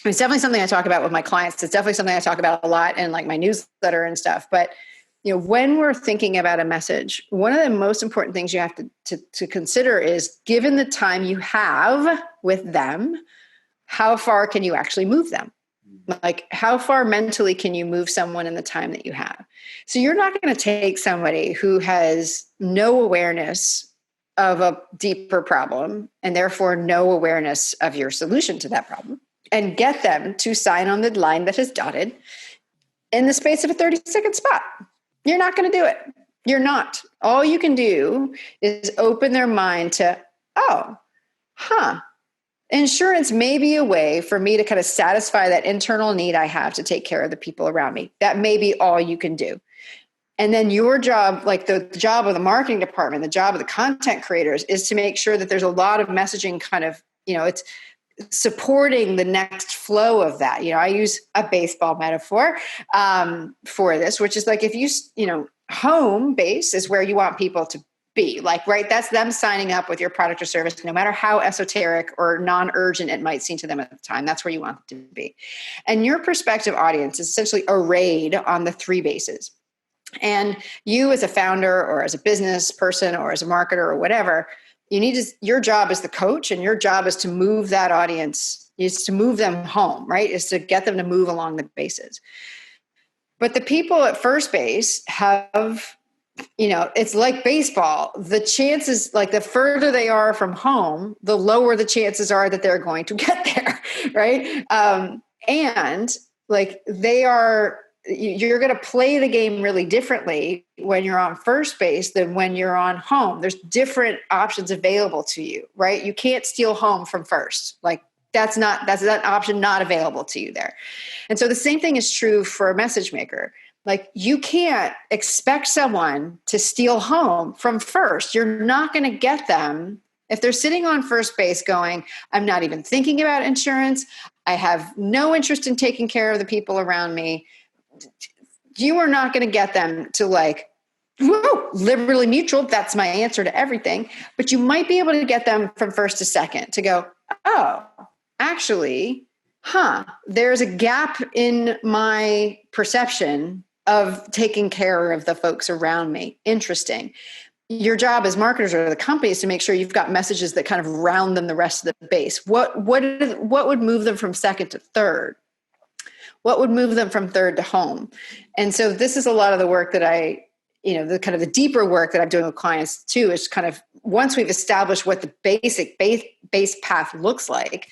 It's definitely something I talk about with my clients. It's definitely something I talk about a lot in like my newsletter and stuff. But, when we're thinking about a message, one of the most important things you have to consider is, given the time you have with them, how far can you actually move them? Like how far mentally can you move someone in the time that you have? So you're not going to take somebody who has no awareness of a deeper problem and therefore no awareness of your solution to that problem and get them to sign on the line that is dotted in the space of a 30-second spot. You're not going to do it. You're not. All you can do is open their mind to, insurance may be a way for me to kind of satisfy that internal need I have to take care of the people around me. That may be all you can do. And then your job, like the job of the marketing department, the job of the content creators, is to make sure that there's a lot of messaging kind of, it's supporting the next flow of that. I use a baseball metaphor for this, which is like, if home base is where you want people to be, like, right? That's them signing up with your product or service, no matter how esoteric or non-urgent it might seem to them at the time. That's where you want them to be. And your prospective audience is essentially arrayed on the three bases. And you as a founder or as a business person or as a marketer or whatever, your job as the coach, and your job is to move that audience, is to move them home, right? Is to get them to move along the bases. But the people at first base have, it's like baseball. The chances, like the further they are from home, the lower the chances are that they're going to get there, right? And like you're going to play the game really differently when you're on first base than when you're on home. There's different options available to you, right? You can't steal home from first. Like that's that option not available to you there. And so the same thing is true for a message maker. Like you can't expect someone to steal home from first. You're not going to get them if they're sitting on first base going, I'm not even thinking about insurance. I have no interest in taking care of the people around me. You are not going to get them to like, whoa, liberally mutual. That's my answer to everything. But you might be able to get them from first to second to go, oh, actually, there's a gap in my perception of taking care of the folks around me. Interesting. Your job as marketers or the company is to make sure you've got messages that kind of round them the rest of the base. What would move them from second to third? What would move them from third to home? And so this is a lot of the work that the kind of the deeper work that I'm doing with clients too, is kind of once we've established what the basic base path looks like,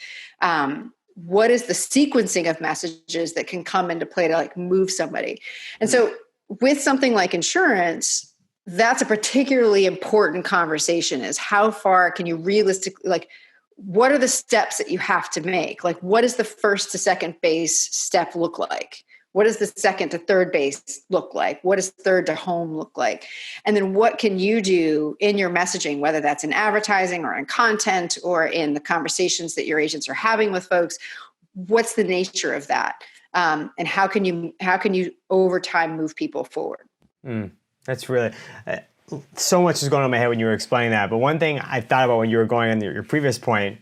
what is the sequencing of messages that can come into play to like move somebody? And so with something like insurance, that's a particularly important conversation, is how far can you realistically, like, what are the steps that you have to make? Like, what does the first to second base step look like? What does the second to third base look like? What does third to home look like? And then what can you do in your messaging, whether that's in advertising or in content or in the conversations that your agents are having with folks? What's the nature of that? And how can you over time move people forward? That's really, so much is going on in my head when you were explaining that. But one thing I thought about when you were going on your previous point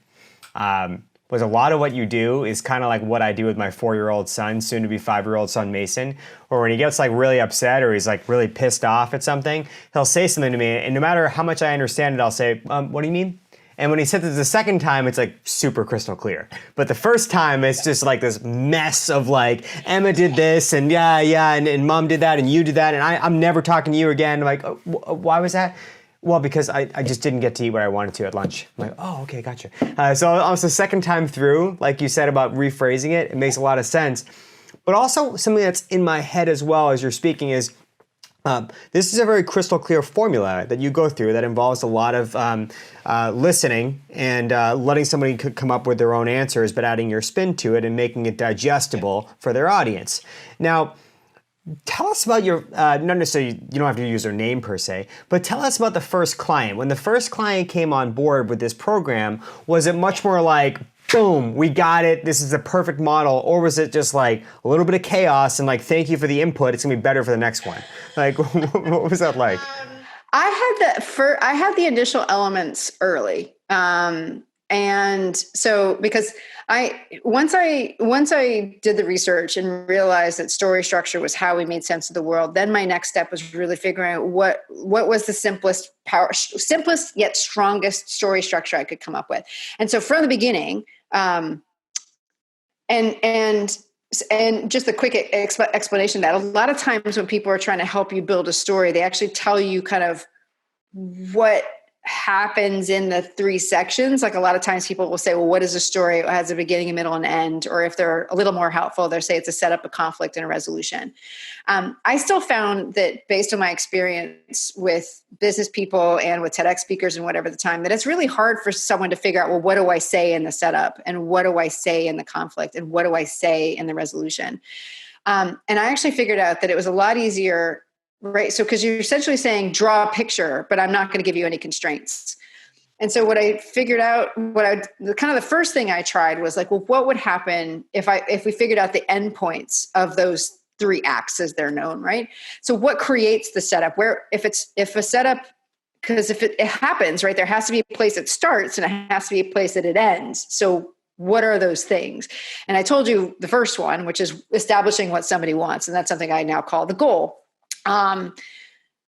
was a lot of what you do is kind of like what I do with my 4-year-old son, soon to be 5-year-old son, Mason, or when he gets like really upset or he's like really pissed off at something, he'll say something to me, and no matter how much I understand it, I'll say, what do you mean? And when he says it the second time, it's like super crystal clear. But the first time, it's just like this mess of like, Emma did this, and and mom did that, and you did that, and I'm never talking to you again. Like, why was that? Well, because I just didn't get to eat what I wanted to at lunch. I'm like, oh, okay, gotcha. So almost the second time through, like you said about rephrasing it, it makes a lot of sense. But also something that's in my head as well as you're speaking is, this is a very crystal clear formula that you go through that involves a lot of listening and letting somebody come up with their own answers, but adding your spin to it and making it digestible for their audience. Now, tell us about your, not necessarily, you don't have to use their name per se, but tell us about the first client. When the first client came on board with this program, was it much more like, boom, we got it, this is the perfect model, or was it just like a little bit of chaos and like, thank you for the input, it's gonna be better for the next one? Like, what was that like? I had the initial elements early. And so because once I did the research and realized that story structure was how we made sense of the world, then my next step was really figuring out what was the simplest yet strongest story structure I could come up with. And so from the beginning, and just a quick explanation that a lot of times when people are trying to help you build a story, they actually tell you kind of what happens in the three sections. Like a lot of times people will say, well, what is a story? It has a beginning, a middle, and end. Or if they're a little more helpful, they'll say it's a setup, a conflict, and a resolution. I still found that based on my experience with business people and with TEDx speakers and whatever the time, that it's really hard for someone to figure out, well, what do I say in the setup? And what do I say in the conflict? And what do I say in the resolution? And I actually figured out that it was a lot easier. Right. So, because you're essentially saying, draw a picture, but I'm not going to give you any constraints. And so what I figured out, the first thing I tried was like, well, what would happen if we figured out the endpoints of those three acts as they're known, right? So what creates the setup if a setup, because if it happens, right, there has to be a place it starts and it has to be a place that it ends. So what are those things? And I told you the first one, which is establishing what somebody wants. And that's something I now call the goal. I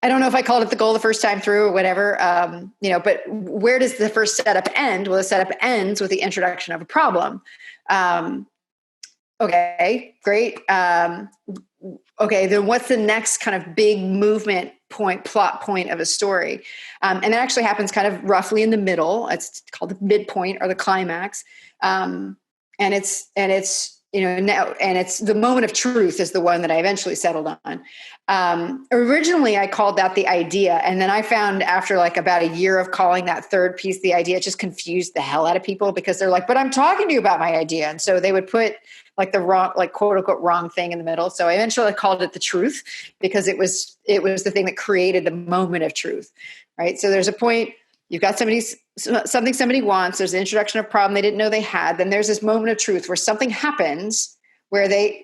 don't know if I called it the goal the first time through or whatever, but where does the first setup end? Well, the setup ends with the introduction of a problem. Okay, great. Okay, then what's the next kind of big plot point of a story? And that actually happens kind of roughly in the middle. It's called the midpoint or the climax. And it's the moment of truth is the one that I eventually settled on. Originally I called that the idea. And then I found after like about a year of calling that third piece, the idea, it just confused the hell out of people because they're like, but I'm talking to you about my idea. And so they would put like the wrong, like quote unquote wrong thing in the middle. So I eventually called it the truth because it was the thing that created the moment of truth. Right. So there's a point, you've got something somebody wants, there's the introduction of a problem they didn't know they had. Then there's this moment of truth where something happens where they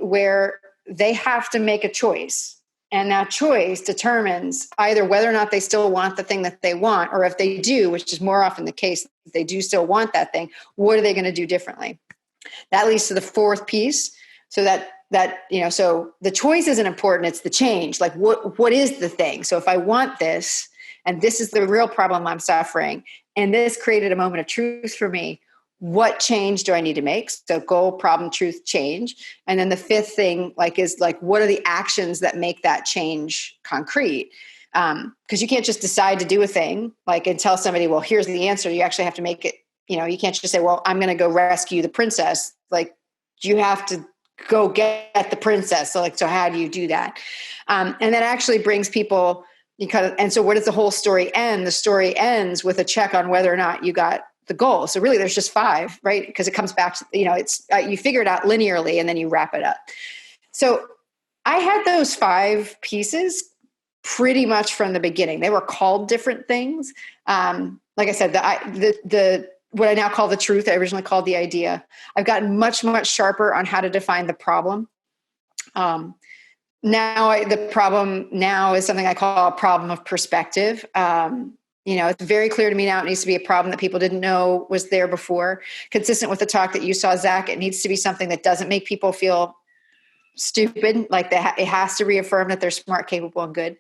have to make a choice. And that choice determines either whether or not they still want the thing that they want, or if they do, which is more often the case, if they do still want that thing, what are they going to do differently? That leads to the fourth piece. So so the choice isn't important. It's the change. Like what is the thing? So if I want this, and this is the real problem I'm suffering, and this created a moment of truth for me, what change do I need to make? So goal, problem, truth, change. And then the fifth thing is what are the actions that make that change concrete? Because you can't just decide to do a thing and tell somebody, well, here's the answer. You actually have to make it, you can't just say, well, I'm going to go rescue the princess. You have to go get the princess. So how do you do that? And that actually brings people, and so where does the whole story end? The story ends with a check on whether or not you got the goal. So really there's just 5, right? Because it comes back to, it's, you figure it out linearly and then you wrap it up. So I had those 5 pieces pretty much from the beginning. They were called different things. Like I said, what I now call the truth, I originally called the idea. I've gotten much, much sharper on how to define the problem. The problem now is something I call a problem of perspective. It's very clear to me now it needs to be a problem that people didn't know was there before. Consistent with the talk that you saw, Zach, it needs to be something that doesn't make people feel stupid. It has to reaffirm that they're smart, capable, and good.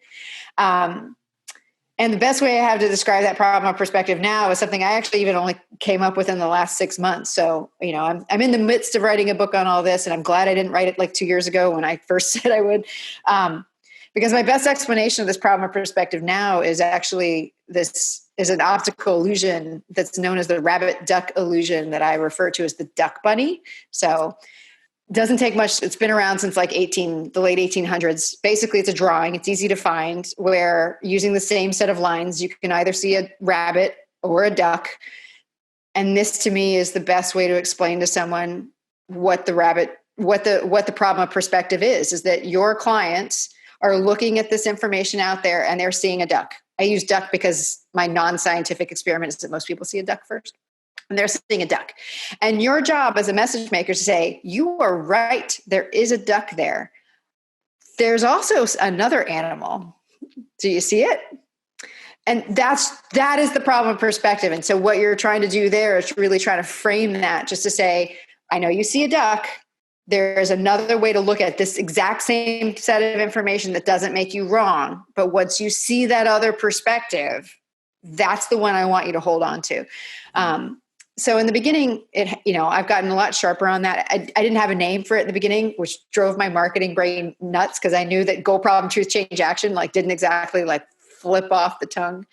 And the best way I have to describe that problem of perspective now is something I actually even only came up with in the last 6 months. So, I'm in the midst of writing a book on all this, and I'm glad I didn't write it like 2 years ago when I first said I would. Because my best explanation of this problem of perspective now is actually this is an optical illusion that's known as the rabbit duck illusion that I refer to as the duck bunny. So doesn't take much. It's been around since like the late 1800s. Basically, it's a drawing. It's easy to find where using the same set of lines, you can either see a rabbit or a duck. And this to me is the best way to explain to someone what the problem of perspective is that your clients are looking at this information out there and they're seeing a duck. I use duck because my non-scientific experiment is that most people see a duck first. And they're seeing a duck. And your job as a message maker is to say, you are right, there is a duck there. There's also another animal. Do you see it? And that is the problem of perspective. And so what you're trying to do there is really try to frame that just to say, I know you see a duck. There's another way to look at this exact same set of information that doesn't make you wrong. But once you see that other perspective, that's the one I want you to hold on to. So in the beginning, I've gotten a lot sharper on that. I didn't have a name for it in the beginning, which drove my marketing brain nuts because I knew that goal, problem, truth, change, action didn't exactly flip off the tongue.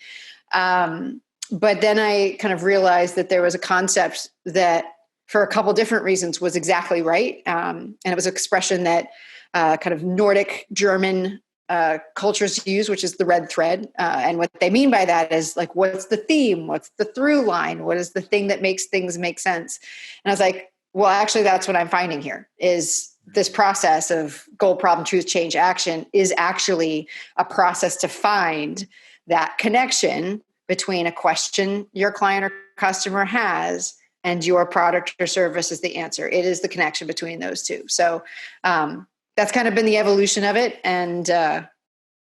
But then I kind of realized that there was a concept that for a couple different reasons was exactly right. And it was an expression that kind of Nordic German cultures use, which is the red thread. And what they mean by that is what's the theme? What's the through line? What is the thing that makes things make sense? And I was like, well, actually, that's what I'm finding here is this process of goal, problem, truth, change, action is actually a process to find that connection between a question your client or customer has and your product or service is the answer. It is the connection between those two. So, that's kind of been the evolution of it. And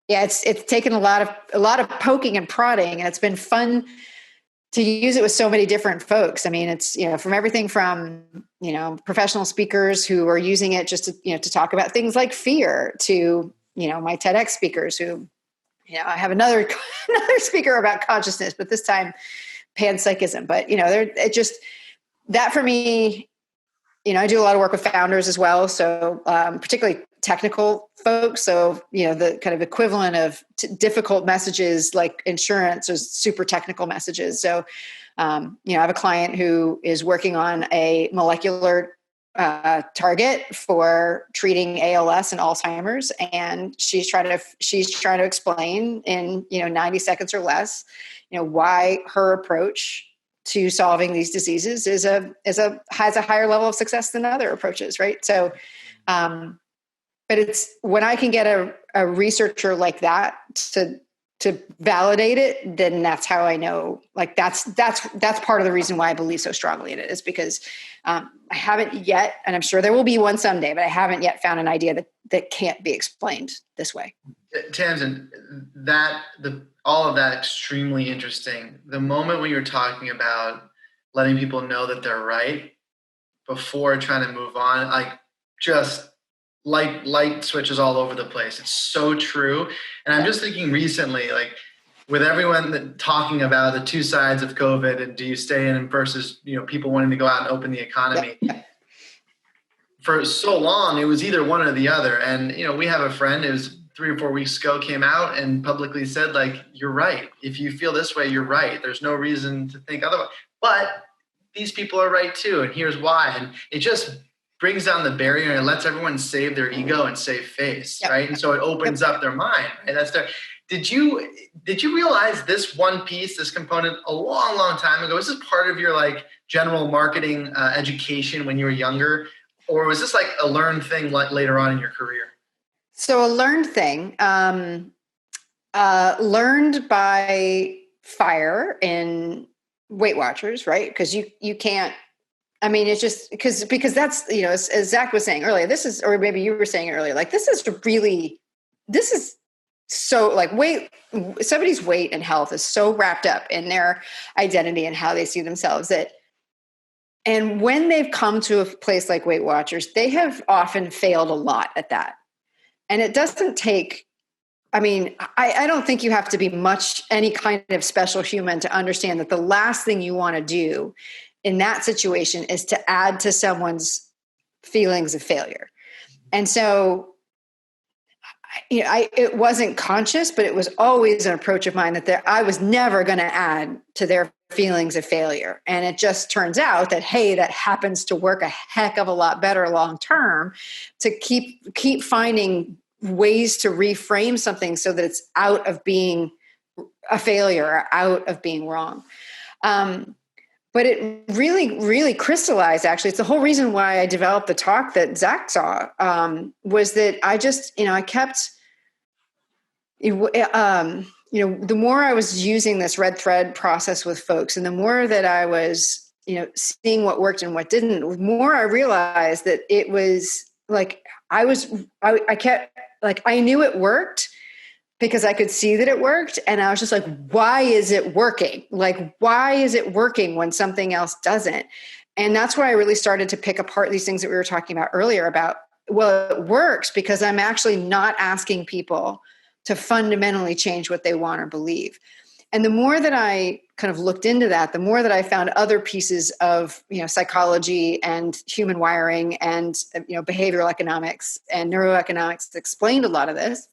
it's taken a lot of poking and prodding, and it's been fun to use it with so many different folks. I mean, it's, from everything from, professional speakers who are using it just to, to talk about things like fear to, my TEDx speakers who, I have another speaker about consciousness, but this time panpsychism, but that for me, I do a lot of work with founders as well. So particularly technical folks. So, the kind of equivalent of difficult messages like insurance is super technical messages. So, I have a client who is working on a molecular target for treating ALS and Alzheimer's. And she's trying to explain in, 90 seconds or less, why her approach to solving these diseases has a higher level of success than other approaches. Right. So, but it's when I can get a researcher like that to validate it, then that's how I know, that's part of the reason why I believe so strongly in it is because, I haven't yet, and I'm sure there will be one someday, but I haven't yet found an idea that can't be explained this way. Tamsen, all of that extremely interesting. The moment when you're talking about letting people know that they're right before trying to move on, just light switches all over the place. It's so true. And I'm just thinking recently, with everyone talking about the two sides of COVID and do you stay in versus, people wanting to go out and open the economy. For so long, it was either one or the other. And, we have a friend who's 3 or 4 weeks ago came out and publicly said, you're right. If you feel this way, you're right. There's no reason to think otherwise. But these people are right too. And here's why. And it just brings down the barrier and it lets everyone save their ego and save face. Yep. Right. And so it opens up their mind. Right? That's their. Did you realize this one piece, this component a long, long time ago? Was this part of your general marketing education when you were younger? Or was this a learned thing later on in your career? So a learned thing, learned by fire in Weight Watchers, right? Because you can't, it's just because that's, as Zach was saying earlier, or maybe you were saying it earlier, this is so weight, somebody's weight and health is so wrapped up in their identity and how they see themselves and when they've come to a place like Weight Watchers, they have often failed a lot at that. And it doesn't take I mean, I don't think you have to be any kind of special human to understand that the last thing you want to do in that situation is to add to someone's feelings of failure. And so, it wasn't conscious, but it was always an approach of mine that I was never going to add to their feelings of failure. And it just turns out that, hey, that happens to work a heck of a lot better long term, to keep finding ways to reframe something so that it's out of being a failure or out of being wrong. But it really, really crystallized, actually. It's the whole reason why I developed the talk that Zach saw, was that I just, I kept, the more I was using this red thread process with folks, and the more that I was, seeing what worked and what didn't, the more I realized that it was like, I kept, like, I knew it worked, because I could see that it worked. And I was just like, why is it working? Like, why is it working when something else doesn't? And that's why I really started to pick apart these things that we were talking about earlier about, well, it works because I'm actually not asking people to fundamentally change what they want or believe. And the more that I kind of looked into that, the more that I found other pieces of, psychology and human wiring and, behavioral economics and neuroeconomics that explained a lot of this.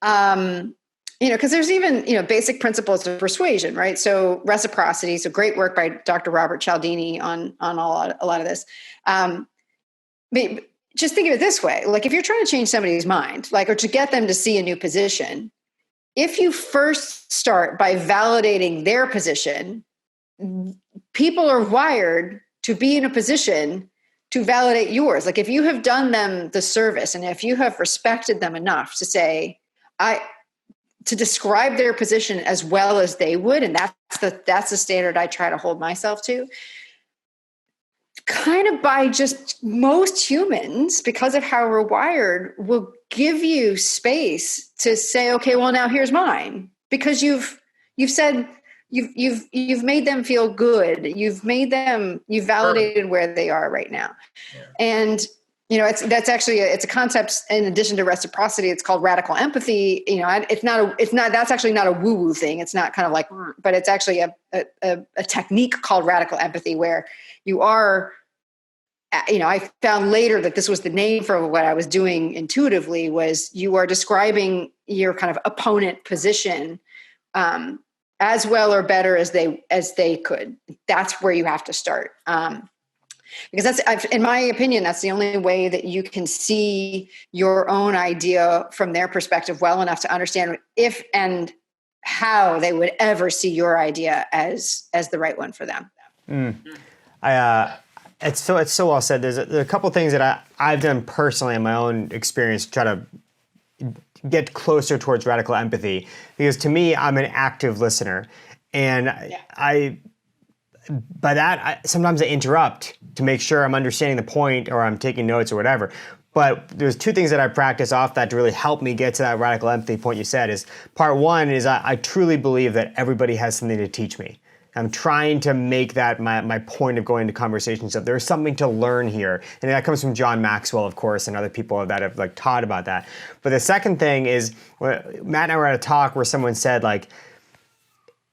Because there's even, basic principles of persuasion, right? So reciprocity, so great work by Dr. Robert Cialdini on a lot of this. But just think of it this way. Like, if you're trying to change somebody's mind, or to get them to see a new position, if you first start by validating their position, people are wired to be in a position to validate yours. Like, if you have done them the service and if you have respected them enough to say, to describe their position as well as they would, and that's the standard I try to hold myself to, kind of by just most humans, because of how we're wired, will give you space to say, okay, well, now here's mine, because you've said, you've made them feel good. You've validated where they are right now. Yeah. And, that's a concept in addition to reciprocity. It's called radical empathy. That's actually not a woo-woo thing. It's not kind of like, but it's actually a technique called radical empathy, where you are, I found later that this was the name for what I was doing intuitively, was you are describing your kind of opponent position, as well or better as they could. That's where you have to start. Because in my opinion, that's the only way that you can see your own idea from their perspective well enough to understand if and how they would ever see your idea as the right one for them. It's so well said. There's a couple things that I've done personally in my own experience to try to get closer towards radical empathy, because to me, I'm an active listener, and by that, sometimes I interrupt to make sure I'm understanding the point, or I'm taking notes or whatever. But there's two things that I practice off that to really help me get to that radical empathy point you said. Is part one is I truly believe that everybody has something to teach me. I'm trying to make that my point of going into conversations, of there's something to learn here. And that comes from John Maxwell, of course, and other people that have taught about that. But the second thing is, Matt and I were at a talk where someone said,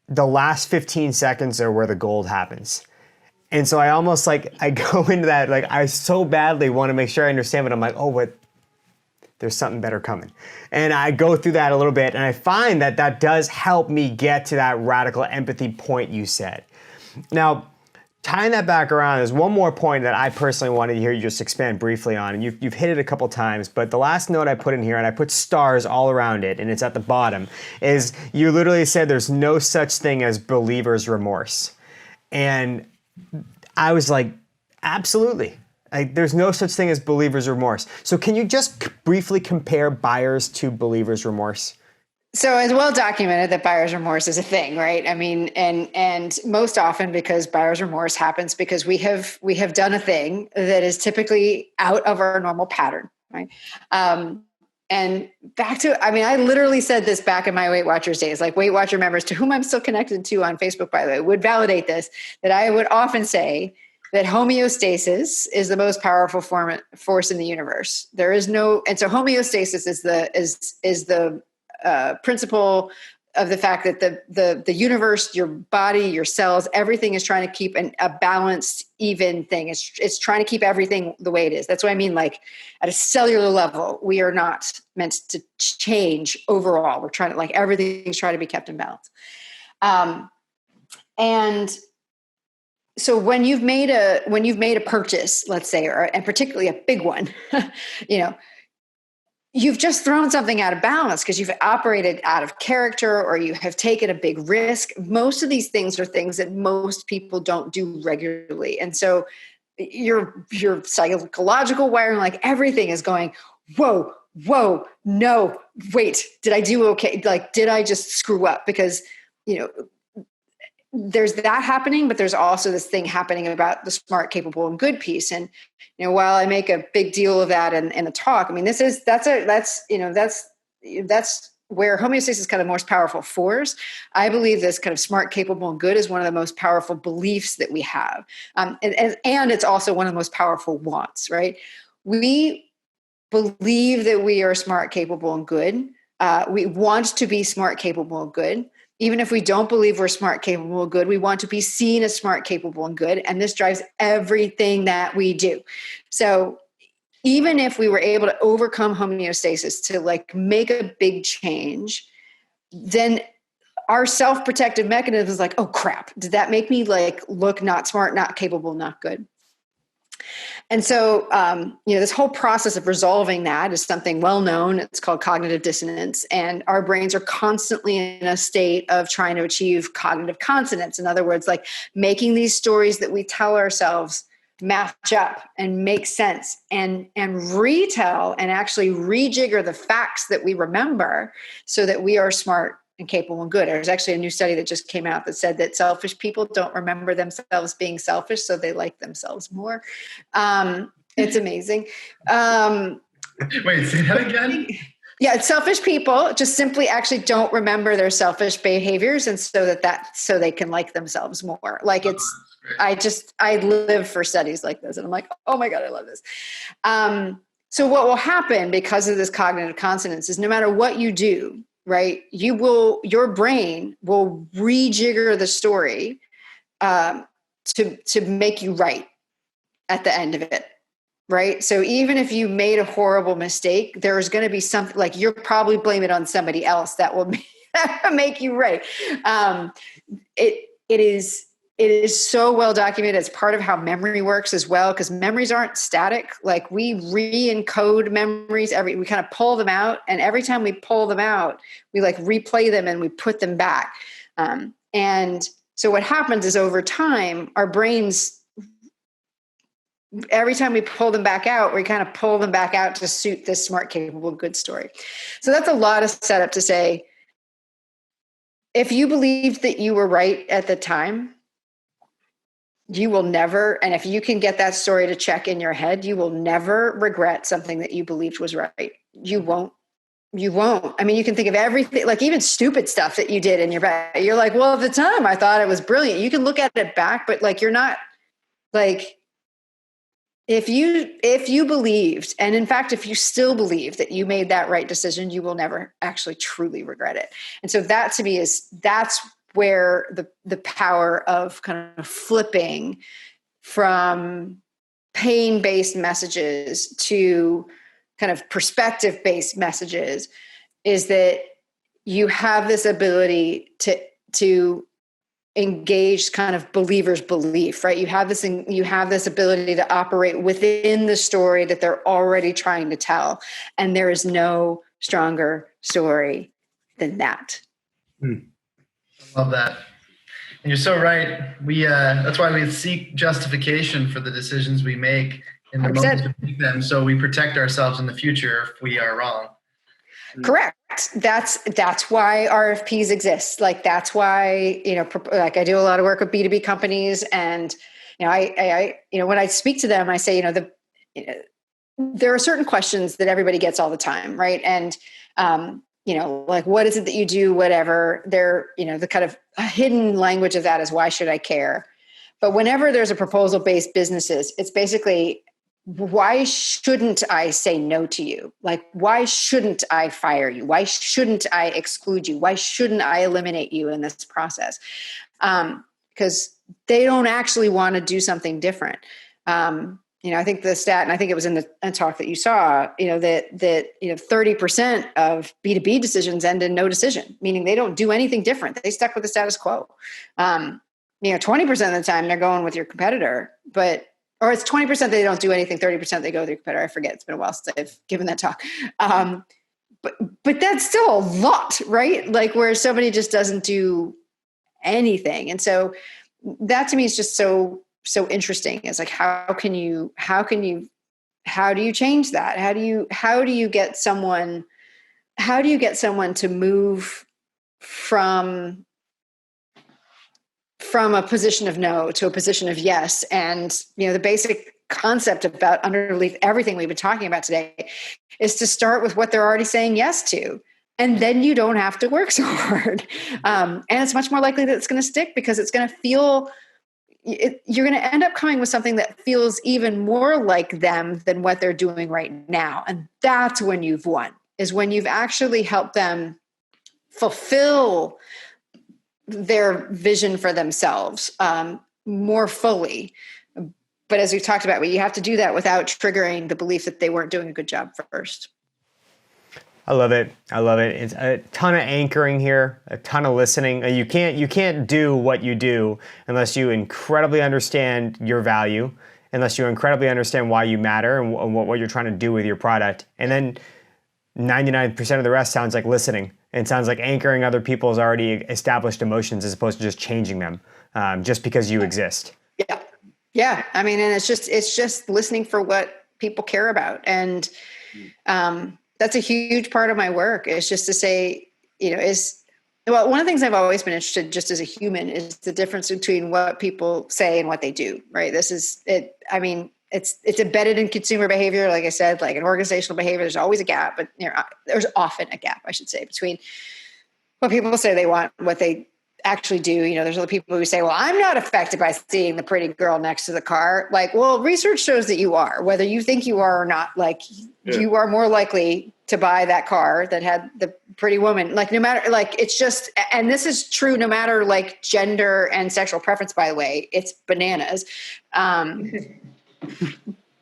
the last 15 seconds are where the gold happens. And so I almost I go into that, I so badly want to make sure I understand, but I'm like, oh, but there's something better coming. And I go through that a little bit, and I find that does help me get to that radical empathy point you said. Now, tying that back around, there's one more point that I personally wanted to hear you just expand briefly on, and you've hit it a couple times, but the last note I put in here, and I put stars all around it, and it's at the bottom, is you literally said there's no such thing as believer's remorse. And I was like, absolutely. There's no such thing as believer's remorse. So can you just briefly compare buyer's to believer's remorse? So it's well documented that buyer's remorse is a thing, right? I mean, and most often because buyer's remorse happens because we have done a thing that is typically out of our normal pattern, right? And back to, I literally said this back in my Weight Watchers days, Weight Watcher members, to whom I'm still connected to on Facebook, by the way, would validate this, that I would often say that homeostasis is the most powerful force in the universe. There is no, and so homeostasis is the principle of the fact that the universe, your body, your cells, everything is trying to keep a balanced, even thing. It's trying to keep everything the way it is. That's what I mean. Like at a cellular level, we are not meant to change overall. We're trying to, like, everything's trying to be kept in balance. And so when you've made a purchase, let's say, and particularly a big one, you've just thrown something out of balance because you've operated out of character or you have taken a big risk. Most of these things are things that most people don't do regularly. And so your psychological wiring, like everything is going, whoa, no, wait, did I do okay? Like, did I just screw up? Because, there's that happening, but there's also this thing happening about the smart, capable, and good piece. And, while I make a big deal of that in the talk, I mean, that's where homeostasis is kind of most powerful force. I believe this kind of smart, capable, and good is one of the most powerful beliefs that we have. And it's also one of the most powerful wants, right? We believe that we are smart, capable, and good. We want to be smart, capable, and good. Even if we don't believe we're smart, capable, and good, we want to be seen as smart, capable, and good. And this drives everything that we do. So even if we were able to overcome homeostasis to like make a big change, then our self-protective mechanism is like, oh crap, did that make me like look not smart, not capable, not good? And so, this whole process of resolving that is something well known. It's called cognitive dissonance. And our brains are constantly in a state of trying to achieve cognitive consonance. In other words, like making these stories that we tell ourselves match up and make sense and retell and actually rejigger the facts that we remember so that we are smart and capable and good. There's actually a new study that just came out that said that selfish people don't remember themselves being selfish, so they like themselves more. It's amazing. Wait, say that again? Yeah, selfish people just simply actually don't remember their selfish behaviors, and so they can like themselves more. Like I live for studies like this, and I'm like, oh my God, I love this. So what will happen because of this cognitive consonance is no matter what you do, right, your brain will rejigger the story to make you right at the end of it. Right. So even if you made a horrible mistake, there's going to be something like you'll probably blame it on somebody else that will make you right. It is so well documented as part of how memory works as well, because memories aren't static. Like we re-encode memories we kind of pull them out, and every time we pull them out, we like replay them and we put them back. And so what happens is over time, our brains, every time we pull them back out, we kind of pull them back out to suit this smart, capable, good story. So that's a lot of setup to say, if you believed that you were right at the time, you will never, and if you can get that story to check in your head, you will never regret something that you believed was right. You won't. I mean, you can think of everything, like even stupid stuff that you did in your back. You're like, well, at the time I thought it was brilliant. You can look at it back, but like, you're not like, if you believed, and in fact, if you still believe that you made that right decision, you will never actually truly regret it. And so that to me that's where the power of kind of flipping from pain-based messages to kind of perspective-based messages is that you have this ability to engage kind of believer's belief, right? You have this ability to operate within the story that they're already trying to tell. And there is no stronger story than that. I love that. And you're so right. That's why we seek justification for the decisions we make in the moment we make them, so we protect ourselves in the future if we are wrong. Correct. That's why RFPs exist. Like that's why, like I do a lot of work with B2B companies, and I when I speak to them, I say, there are certain questions that everybody gets all the time, right? And like what is it that you do, whatever. They're, the kind of hidden language of that is, why should I care? But whenever there's a proposal-based businesses, it's basically, why shouldn't I say no to you? Like, why shouldn't I fire you? Why shouldn't I exclude you? Why shouldn't I eliminate you in this process? Because they don't actually want to do something different. I think the stat, and I think it was in the talk that you saw, that 30% of B2B decisions end in no decision, meaning they don't do anything different. They stuck with the status quo. 20% of the time they're going with your competitor, or it's 20% they don't do anything, 30% they go with your competitor. I forget. It's been a while since I've given that talk. But that's still a lot, right? Like where somebody just doesn't do anything. And so that to me is just so interesting. It's like, how do you change that? How do you get someone to move from a position of no to a position of yes? And, the basic concept about underneath everything we've been talking about today is to start with what they're already saying yes to. And then you don't have to work so hard. And it's much more likely that it's going to stick because it's going to feel, you're going to end up coming with something that feels even more like them than what they're doing right now. And that's when you've won, is when you've actually helped them fulfill their vision for themselves more fully. But as we've talked about, you have to do that without triggering the belief that they weren't doing a good job first. I love it. It's a ton of anchoring here, a ton of listening. You can't do what you do unless you incredibly understand your value, unless you incredibly understand why you matter and what you're trying to do with your product. And then 99% of the rest sounds like listening. And sounds like anchoring other people's already established emotions as opposed to just changing them just because you exist. Yeah. Yeah. I mean, and it's just listening for what people care about. And that's a huge part of my work, is just to say, one of the things I've always been interested just as a human is the difference between what people say and what they do, right? This is it. I mean, it's embedded in consumer behavior. Like I said, like in organizational behavior, there's always a gap, but there's often a gap, I should say, between what people say they want, what they actually do. There's other people who say, well, I'm not affected by seeing the pretty girl next to the car. Like, well, research shows that you are, whether you think you are or not. Like, you are more likely to buy that car that had the pretty woman. Like, no matter, like, it's just, and this is true no matter like gender and sexual preference, by the way. It's bananas.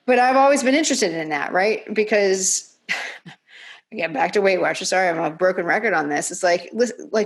But I've always been interested in that, right? Because again, back to Weight Watchers. Sorry, I'm a broken record on this. It's like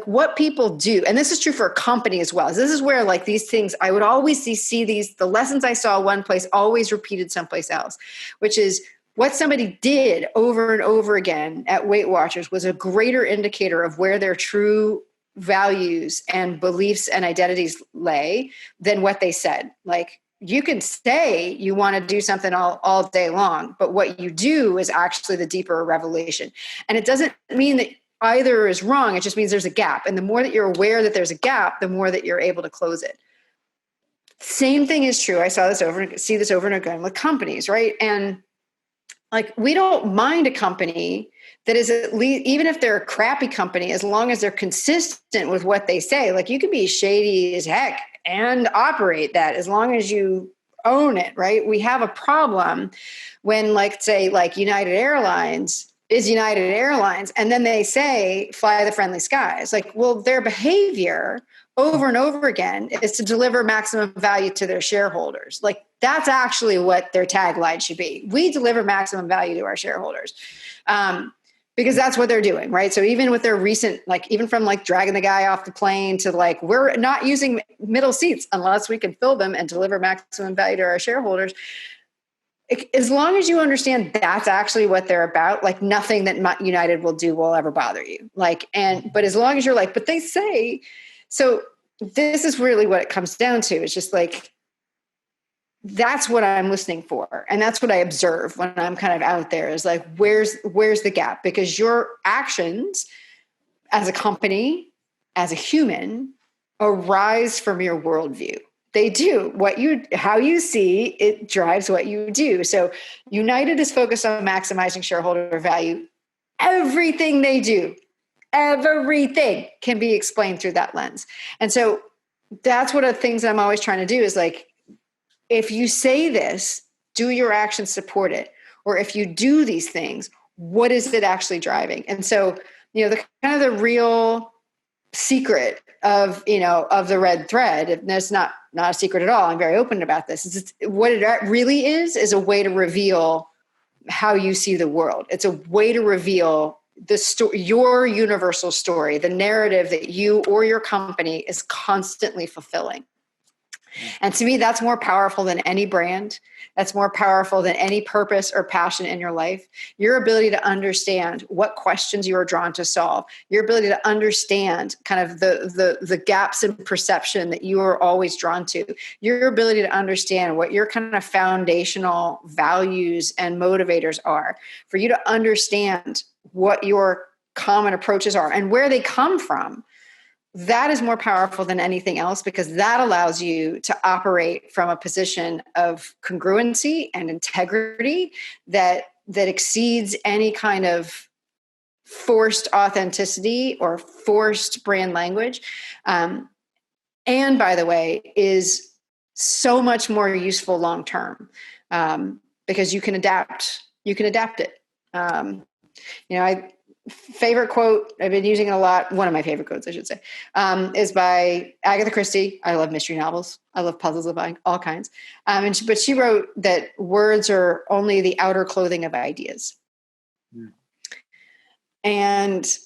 what people do. And this is true for a company as well. This is where like these things, I would always see the lessons I saw one place always repeated someplace else, which is what somebody did over and over again at Weight Watchers was a greater indicator of where their true values and beliefs and identities lay than what they said. Like, you can say you want to do something all day long, but what you do is actually the deeper revelation. And it doesn't mean that either is wrong. It just means there's a gap. And the more that you're aware that there's a gap, the more that you're able to close it. Same thing is true. I see this over and again with companies, right? And like, we don't mind a company that is at least, even if they're a crappy company, as long as they're consistent with what they say. Like, you can be shady as heck and operate that as long as you own it, right? We have a problem when, like, say, like United Airlines is United Airlines, and then they say, fly the friendly skies. Like, well, their behavior over and over again is to deliver maximum value to their shareholders. Like, that's actually what their tagline should be. We deliver maximum value to our shareholders. Because that's what they're doing, right? So even with their recent, like, even from like dragging the guy off the plane to like, we're not using middle seats unless we can fill them and deliver maximum value to our shareholders. As long as you understand that's actually what they're about, like, nothing that United will do will ever bother you. Like, but as long as you're like, but they say, so this is really what it comes down to. It's just like, that's what I'm listening for. And that's what I observe when I'm kind of out there, is like, where's the gap? Because your actions as a company, as a human, arise from your worldview. They do. How you see it drives what you do. So United is focused on maximizing shareholder value. Everything they do, everything can be explained through that lens. And so that's one of the things I'm always trying to do is like, if you say this, do your actions support it? Or if you do these things, what is it actually driving? And so, the kind of the real secret of, of the red thread, and that's not a secret at all. I'm very open about this. What it really is a way to reveal how you see the world. It's a way to reveal your universal story, the narrative that you or your company is constantly fulfilling. And to me, that's more powerful than any brand. That's more powerful than any purpose or passion in your life. Your ability to understand what questions you are drawn to solve, your ability to understand kind of the gaps in perception that you are always drawn to, your ability to understand what your kind of foundational values and motivators are, for you to understand what your common approaches are and where they come from. That is more powerful than anything else, because that allows you to operate from a position of congruency and integrity that exceeds any kind of forced authenticity or forced brand language. And by the way, is so much more useful long-term, because you can adapt. You can adapt it. Favorite quote, I've been using it a lot. One of my favorite quotes, I should say, is by Agatha Christie. I love mystery novels. I love puzzles of all kinds. But she wrote that words are only the outer clothing of ideas. Mm. And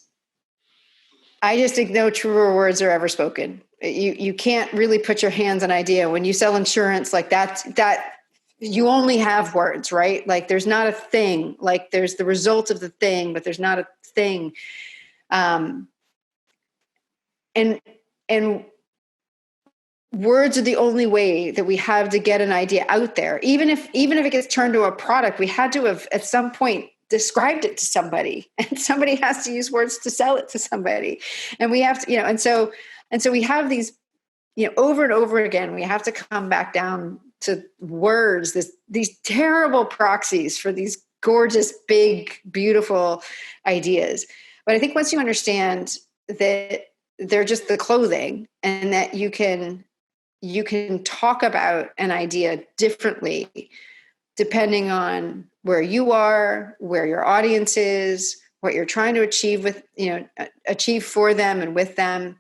I just think no truer words are ever spoken. You can't really put your hands on idea. When you sell insurance, like that you only have words, right? Like there's not a thing, like there's the result of the thing, but there's not a thing. And words are the only way that we have to get an idea out there. Even if it gets turned to a product, we had to have at some point described it to somebody, and somebody has to use words to sell it to somebody. And we have to, and so we have these, over and over again, we have to come back down to words, these terrible proxies for these gorgeous, big, beautiful ideas. But I think once you understand that they're just the clothing, and that you can talk about an idea differently depending on where you are, where your audience is, what you're trying to achieve for them and with them.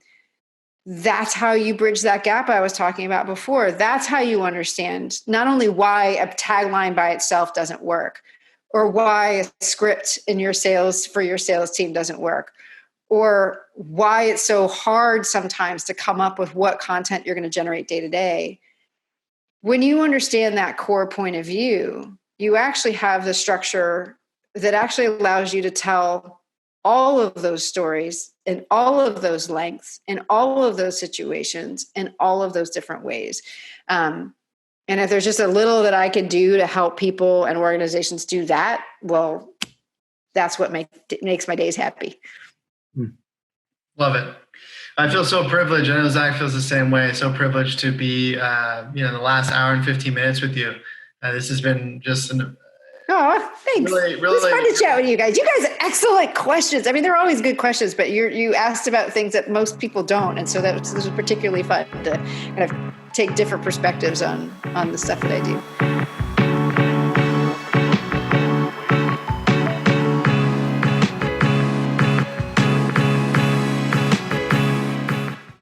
That's how you bridge that gap I was talking about before. That's how you understand not only why a tagline by itself doesn't work, or why a script in your sales team doesn't work, or why it's so hard sometimes to come up with what content you're going to generate day to day. When you understand that core point of view, you actually have the structure that actually allows you to tell all of those stories in all of those lengths, in all of those situations, in all of those different ways. And if there's just a little that I can do to help people and organizations do that, well, that's what makes my days happy. Love it. I feel so privileged. I know Zach feels the same way. So privileged to be, in the last hour and 15 minutes with you. This has been just Oh, thanks. Really, it was fun to chat with you guys. You guys have excellent questions. I mean, they're always good questions, but you asked about things that most people don't. And so this was particularly fun to kind of take different perspectives on the stuff that I do.